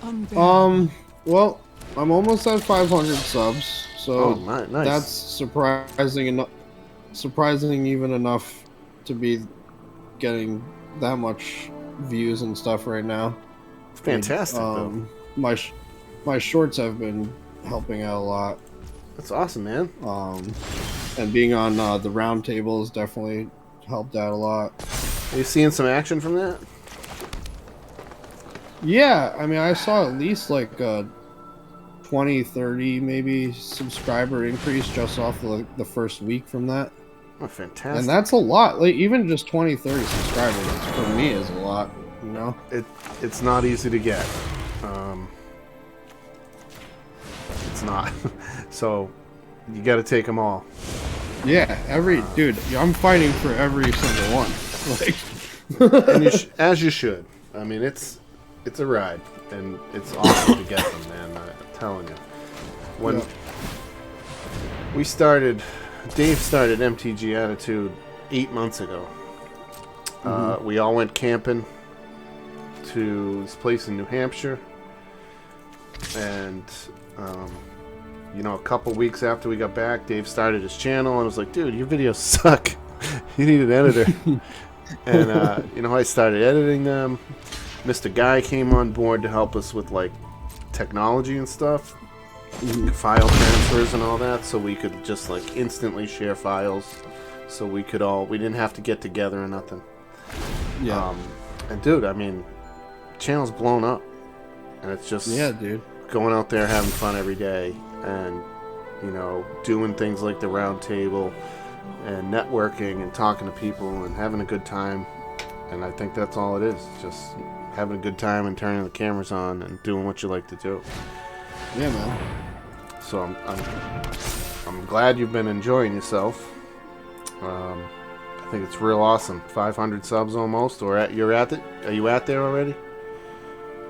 unbearable. Well, I'm almost at 500 subs, so nice. that's surprising even enough to be getting that much views and stuff right now. It's fantastic, though. My shorts have been helping out a lot. That's awesome, man. And being on the round table has definitely helped out a lot. Are you seeing some action from that? Yeah, I mean, I saw at least like a 20, 30 maybe subscriber increase just off the first week from that. Oh, fantastic. And that's a lot. Like, even just 20, 30 subscribers for me is a lot, you know? It's not easy to get. It's not. So, you gotta take them all. Yeah, dude, I'm fighting for every single one. Like, And as you should. I mean, it's a ride, and it's awesome to get them, man. I'm telling you. When we started, Dave started MTG Attitude 8 months ago. We all went camping to this place in New Hampshire, and a couple weeks after we got back, Dave started his channel and was like, dude, your videos suck. You need an editor. And I started editing them. Mr. Guy came on board to help us with like technology and stuff, file transfers and all that, so we could just like instantly share files, so we didn't have to get together or nothing. Yeah. And dude, I mean, channel's blown up, and it's just Dude. going out there having fun every day, and doing things like the round table and networking and talking to people and having a good time. And I think that's all it is, just having a good time and turning the cameras on and doing what you like to do. Yeah, man. So I'm glad you've been enjoying yourself. I think it's real awesome. 500 subs almost, or are you at there already?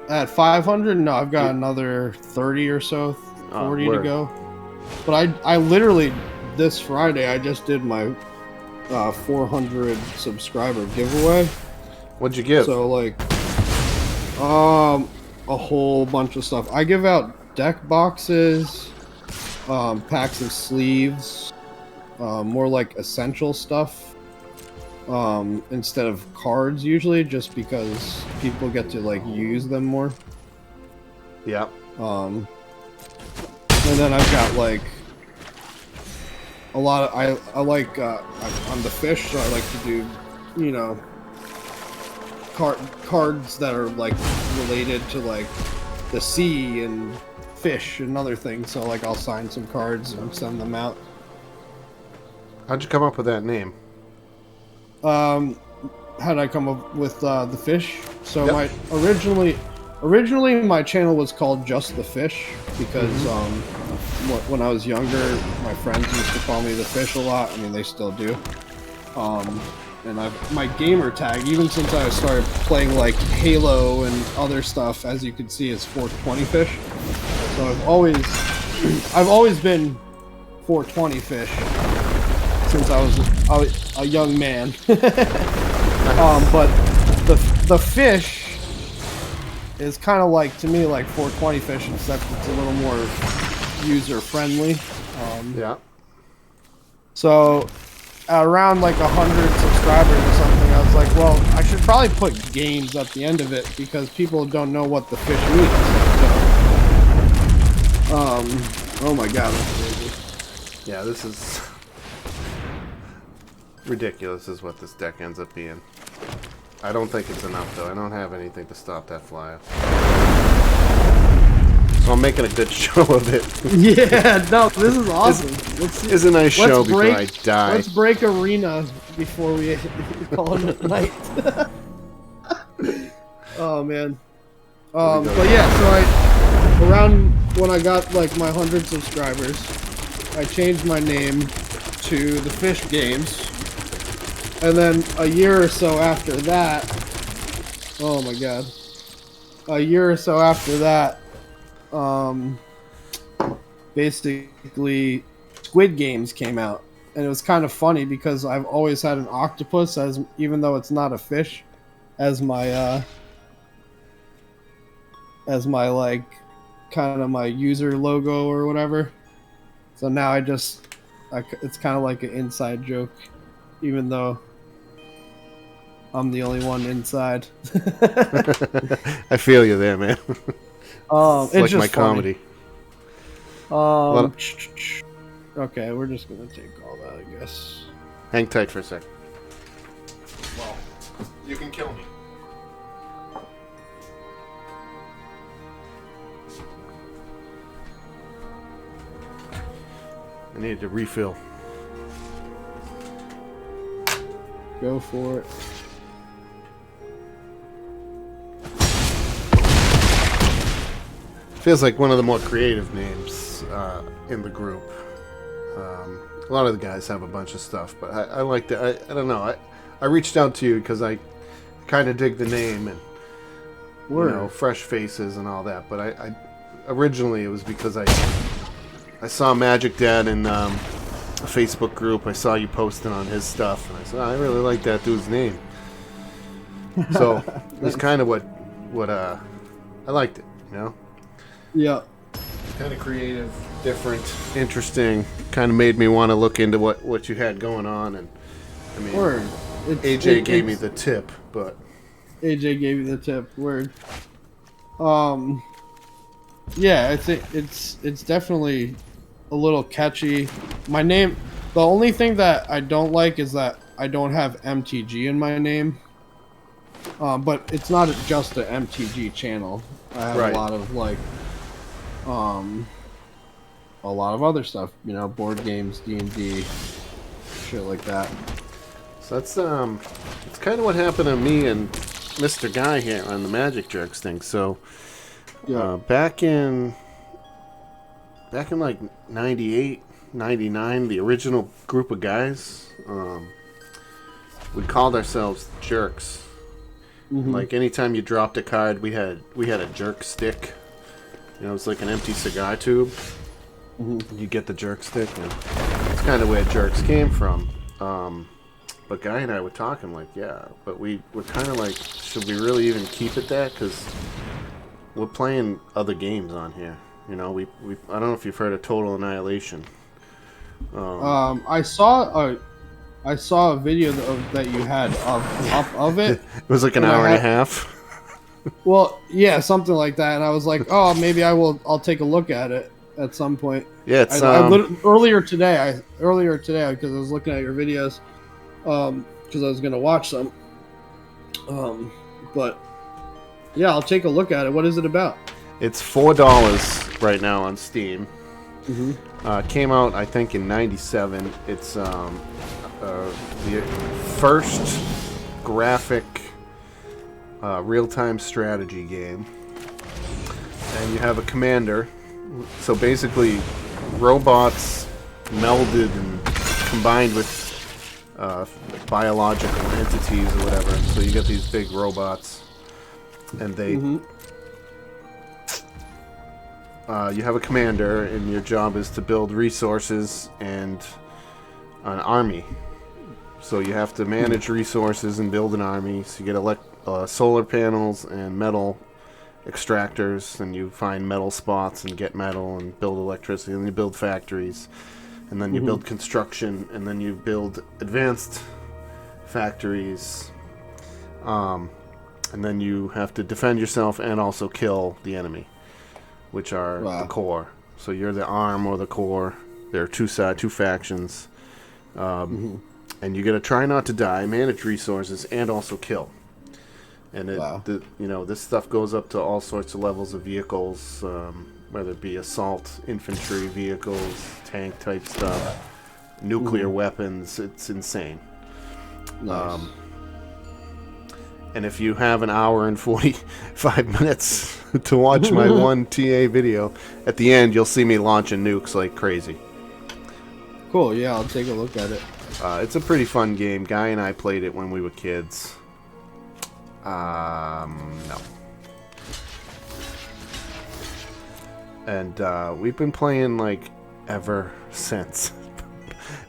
At 500? No, I've got another 30 or so, 40 to word. go. But I literally, this Friday, I just did my 400 subscriber giveaway. What'd you give? So, like, a whole bunch of stuff. I give out deck boxes, packs of sleeves, more like essential stuff, instead of cards usually, just because people get to, like, use them more. Yeah. And then I've got, like, a lot of, I like, on the fish, so I like to do, cards that are, like, related to, like, the sea and fish and other things. So, like, I'll sign some cards and send them out. How'd you come up with that name? How did I come up with the fish? So Yep. originally my channel was called Just the Fish because when I was younger, my friends used to call me the Fish a lot. I mean, they still do. And my gamer tag, even since I started playing like Halo and other stuff, as you can see, is 420 Fish. So I've always been 420 Fish since I was a young man. But the fish is kind of like, to me, like 420 Fish, except it's a little more user friendly. Yeah. So around like 100 subscribers or something, I was like, well, I should probably put games at the end of it because people don't know what the fish means. So, oh my god, that's crazy. Yeah, this is ridiculous is what this deck ends up being. I don't think it's enough, though. I don't have anything to stop that flyer. So I'm making a good show of it. Yeah, no, this is awesome. It's a nice show before I die. Let's break arena before we call it a night. Oh man. But yeah, so around when I got like my 100 subscribers, I changed my name to the Fish Games. And then a year or so after that, oh my god. A year or so after that, basically Squid Games came out, and it was kind of funny because I've always had an octopus, as even though it's not a fish, as my like kind of my user logo or whatever. So now it's kind of like an inside joke, even though I'm the only one inside. I feel you there, man. It's like just my funny. comedy. Okay, we're just gonna take all that, I guess. Hang tight for a sec. Well, you can kill me. I need to refill. Go for it. Feels like one of the more creative names in the group. A lot of the guys have a bunch of stuff, but I like that. I don't know. I reached out to you because I kind of dig the name and fresh faces and all that. But I originally it was because I saw Magic Dad in a Facebook group. I saw you posting on his stuff, and I said, I really like that dude's name. So it was kind of what I liked it, you know. Yeah. Kind of creative, different, interesting. Kind of made me want to look into what you had going on. And I mean, Word. AJ gave me the tip, but AJ gave you the tip. Word. Yeah, it's definitely a little catchy. My name, the only thing that I don't like is that I don't have MTG in my name. But it's not just an MTG channel. I have Right. a lot of um, a lot of other stuff. You know, board games, D&D, shit like that. So it's kind of what happened to me and Mr. Guy here on the Magic Jerks thing. So Yeah. back in like 98, 99, the original group of guys, we called ourselves jerks. Like anytime you dropped a card, we had a jerk stick. You know, it's like an empty cigar tube. You get the jerk stick, and it's kind of where jerks came from. But Guy and I were talking like, yeah, but we're kind of like, should we really even keep it that? Because we're playing other games on here. You know, we I don't know if you've heard of Total Annihilation. I saw a video that you had of it. It was like an hour and a half. Well, yeah, something like that, and I was like, oh, maybe I'll take a look at it at some point. Yeah, it's earlier today because I was looking at your videos, because I was gonna watch some. But yeah, I'll take a look at it. What is it about? it's $4 right now on Steam. Came out, I think, in '97. It's the first graphic real-time strategy game, and you have a commander. So basically, robots melded and combined with biological entities or whatever. So you get these big robots, and they. You have a commander, and your job is to build resources and an army. So you have to manage resources and build an army. So you get solar panels and metal extractors, and you find metal spots and get metal and build electricity, and you build factories, and then you build construction, and then you build advanced factories, and then you have to defend yourself and also kill the enemy, which are the core. So you're the arm or the core. There are two factions, and you got to try not to die, manage resources, and also kill. And this stuff goes up to all sorts of levels of vehicles, whether it be assault, infantry vehicles, tank type stuff, nuclear weapons. It's insane. Nice. And if you have an hour and 45 minutes to watch my one TA video, at the end you'll see me launching nukes like crazy. Cool. Yeah, I'll take a look at it. It's a pretty fun game. Guy and I played it when we were kids. No. And we've been playing like ever since.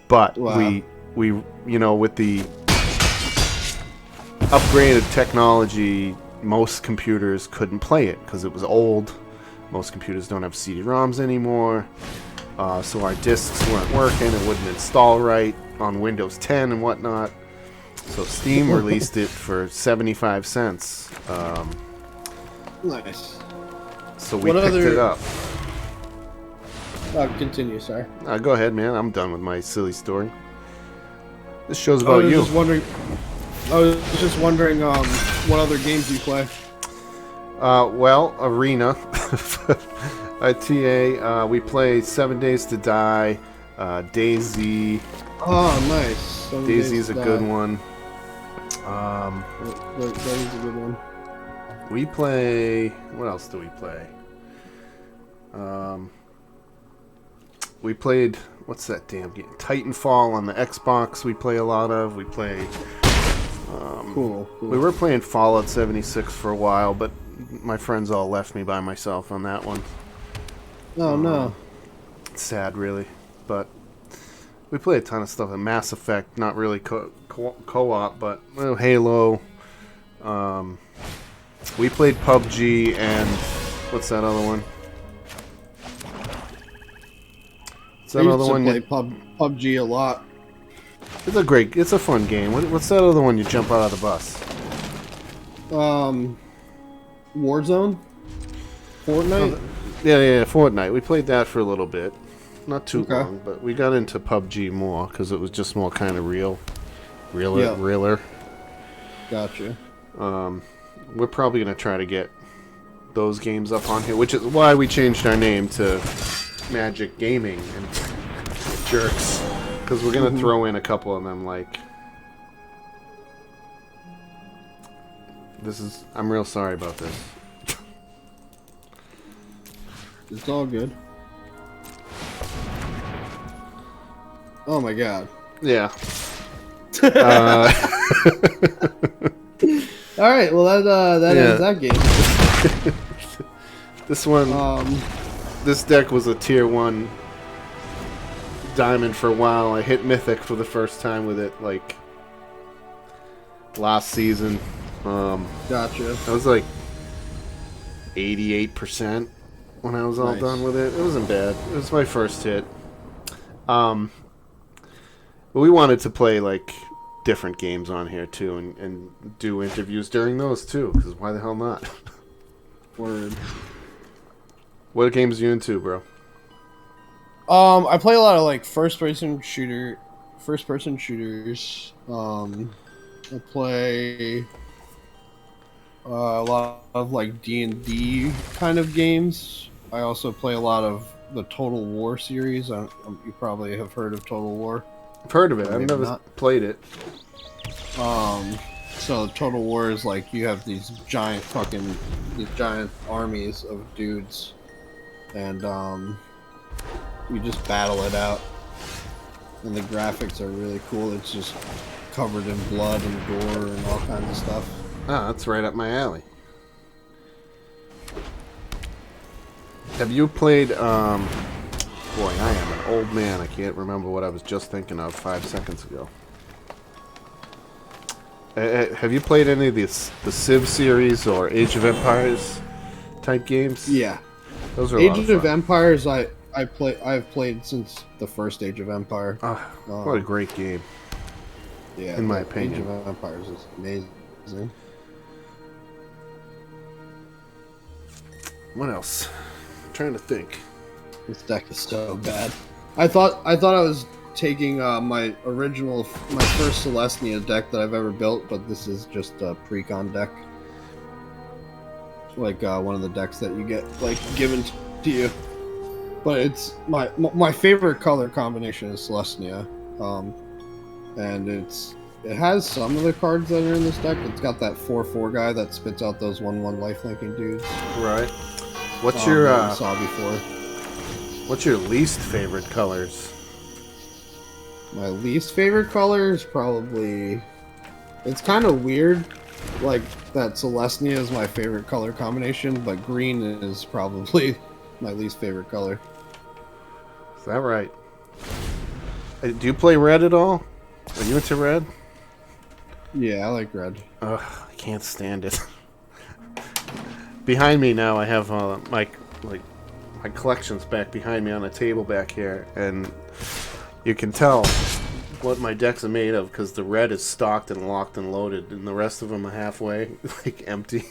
But we with the upgraded technology, most computers couldn't play it because it was old. Most computers don't have CD-ROMs anymore. So our discs weren't working. It wouldn't install right on Windows 10 and whatnot. So Steam released it for 75 cents. Nice. So we picked it up. Continue, sorry. Go ahead, man. I'm done with my silly story. This show's about you. I was just wondering what other games you play. Well, Arena. TA. We play 7 Days to Die. DayZ. Oh, nice. DayZ's a good one. That is a good one. We play. What else do we play? We played. What's that damn game? Titanfall on the Xbox. We play a lot of. We play. Cool. We were playing Fallout 76 for a while, but my friends all left me by myself on that one. Oh no. It's sad, really, but we play a ton of stuff. Mass Effect, not really co-op, but Halo. We played PUBG and what's that other one? What's that other one? I used to play PUBG a lot. It's a fun game. What's that other one you jump out of the bus? Warzone? Fortnite? Yeah, Fortnite. We played that for a little bit. Not too Okay. long, but we got into PUBG more because it was just more kind of realer. Gotcha. We're probably going to try to get those games up on here, which is why we changed our name to Magic Gaming and Jerks, because we're going to throw in a couple of them, like... I'm real sorry about this. It's all good. Oh my god. Yeah. All right. Well, that ends that game. This one, this deck was a tier 1 diamond for a while. I hit Mythic for the first time with it, like, last season. Gotcha. I was like 88% when I was all Nice. done with it. It wasn't bad. It was my first hit. But we wanted to play, like, different games on here, too, and do interviews during those, too, because why the hell not? Word. What games are you into, bro? I play a lot of like first person shooters. I play a lot of like D&D kind of games. I also play a lot of the Total War series. You probably have heard of Total War. I've heard of it. I've Maybe never not. played it. So Total War is like you have these giant armies of dudes, and you just battle it out. And the graphics are really cool. It's just covered in blood and gore and all kinds of stuff. Ah, that's right up my alley. Have you played, boy, I am an old man. I can't remember what I was just thinking of 5 seconds ago. Have you played any of the Civ series or Age of Empires type games? Yeah, Those are a lot Age of of fun. Empires. I've played since the first Age of Empire. Ah, what a great game. Yeah, in my the opinion. Age of Empires is amazing. What else? I'm trying to think. This deck is so bad. I thought I was taking my first Celestia deck that I've ever built, but this is just a precon deck. Like one of the decks that you get like given to you. But it's my favorite color combination is Celestia. And it has some of the cards that are in this deck. It's got that 4/4 guy that spits out those 1/1 lifelinking dudes. Right. What's that your I saw before. what's your least favorite colors? My least favorite color is probably... It's kind of weird, like, that Celestia is my favorite color combination, but green is probably my least favorite color. Is that right? Do you play red at all? Are you into red? Yeah, I like red. Ugh, I can't stand it. Behind me now, I have my collections back behind me on a table back here, and you can tell what my decks are made of because the red is stocked and locked and loaded, and the rest of them are halfway like empty.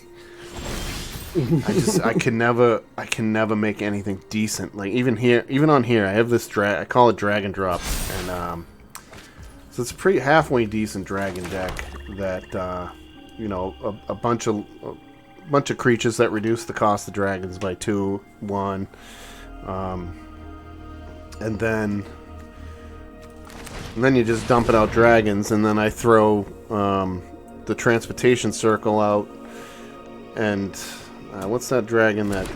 I can never make anything decent. Like even on here, I have this I call it drag and drop, and so it's a pretty halfway decent dragon deck that you know, a bunch of creatures that reduce the cost of dragons by 2, 1, and then you just dump it out dragons, and then I throw the transportation circle out, and what's that dragon that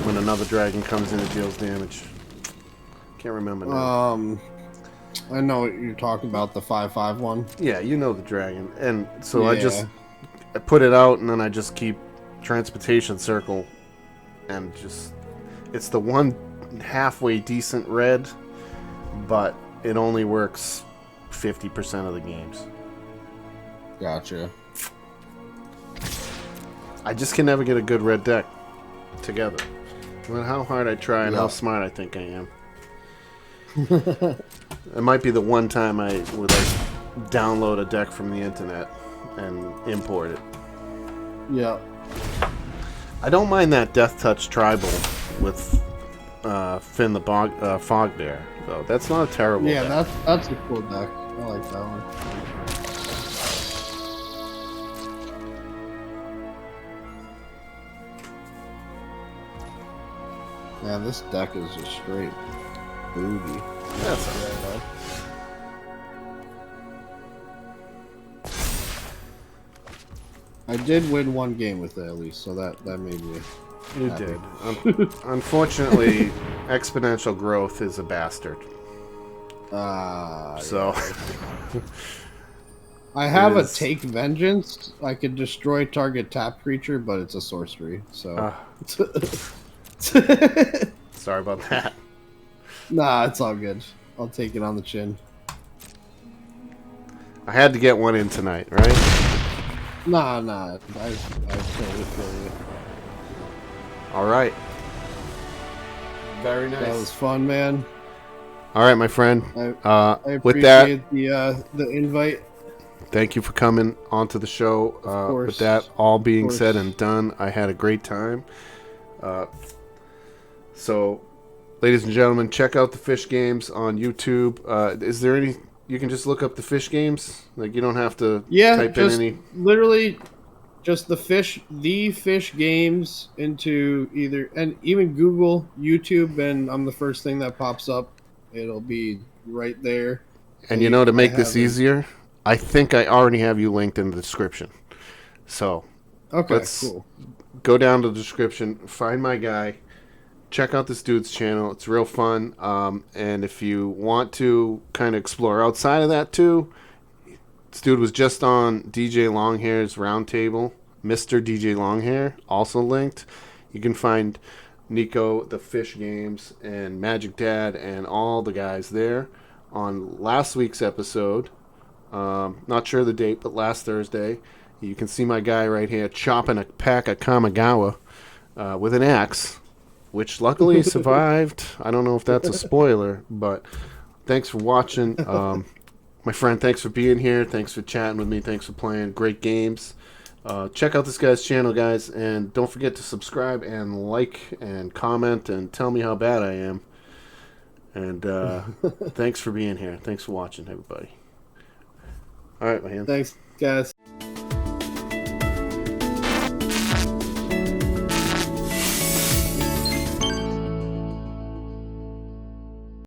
when another dragon comes in it deals damage? Can't remember now. I know what you're talking about, the 5/5 one. Yeah, you know the dragon, and so Yeah. I put it out, and then I just keep transportation circle, and just it's the one halfway decent red, but it only works 50% of the games. Gotcha. I just can never get a good red deck together. No matter how hard I try and how smart I think I am. It might be the one time I would like download a deck from the internet and import it. Yeah. I don't mind that Death Touch tribal with Finn the Fog there, though. That's not a terrible Yeah, deck. that's a cool deck. I like that one. Man, this deck is just straight booty. That's alright. I did win one game with it at least, so that made me. You happy. did. Unfortunately, exponential growth is a bastard. So. I have a is- take vengeance. I could destroy target tap creature, but it's a sorcery. So. Sorry about that. Nah, it's all good. I'll take it on the chin. I had to get one in tonight, right? Nah. I totally feel you. All right. Very That was nice. fun, man. All right, my friend. I With that, appreciate the invite. thank you for coming onto the show. course. With that all being course. said and done, I had a great time. So, ladies and gentlemen, check out the Fish Games on YouTube. Is there any? You can just look up the Fish Games. Like you don't have to type in any. Literally just the fish games into either, and even Google, YouTube, and I'm the first thing that pops up. It'll be right there. And you know, to make this haven't- easier, I think I already have you linked in the description. So Okay, cool. go down to the description, find my guy, check out this dude's channel. It's real fun. And if you want to kind of explore outside of that too, this dude was just on DJ Longhair's Roundtable. Mr. DJ Longhair, also linked. You can find Nico, the Fish Games, and Magic Dad, and all the guys there on last week's episode. Not sure the date, but last Thursday. You can see my guy right here chopping a pack of Kamigawa with an axe, which luckily survived. I don't know if that's a spoiler, but thanks for watching. My friend, thanks for being here. Thanks for chatting with me. Thanks for playing. Great games. Check out this guy's channel, guys, and don't forget to subscribe and like and comment and tell me how bad I am. And thanks for being here. Thanks for watching, everybody. All right, my hand. Thanks, guys.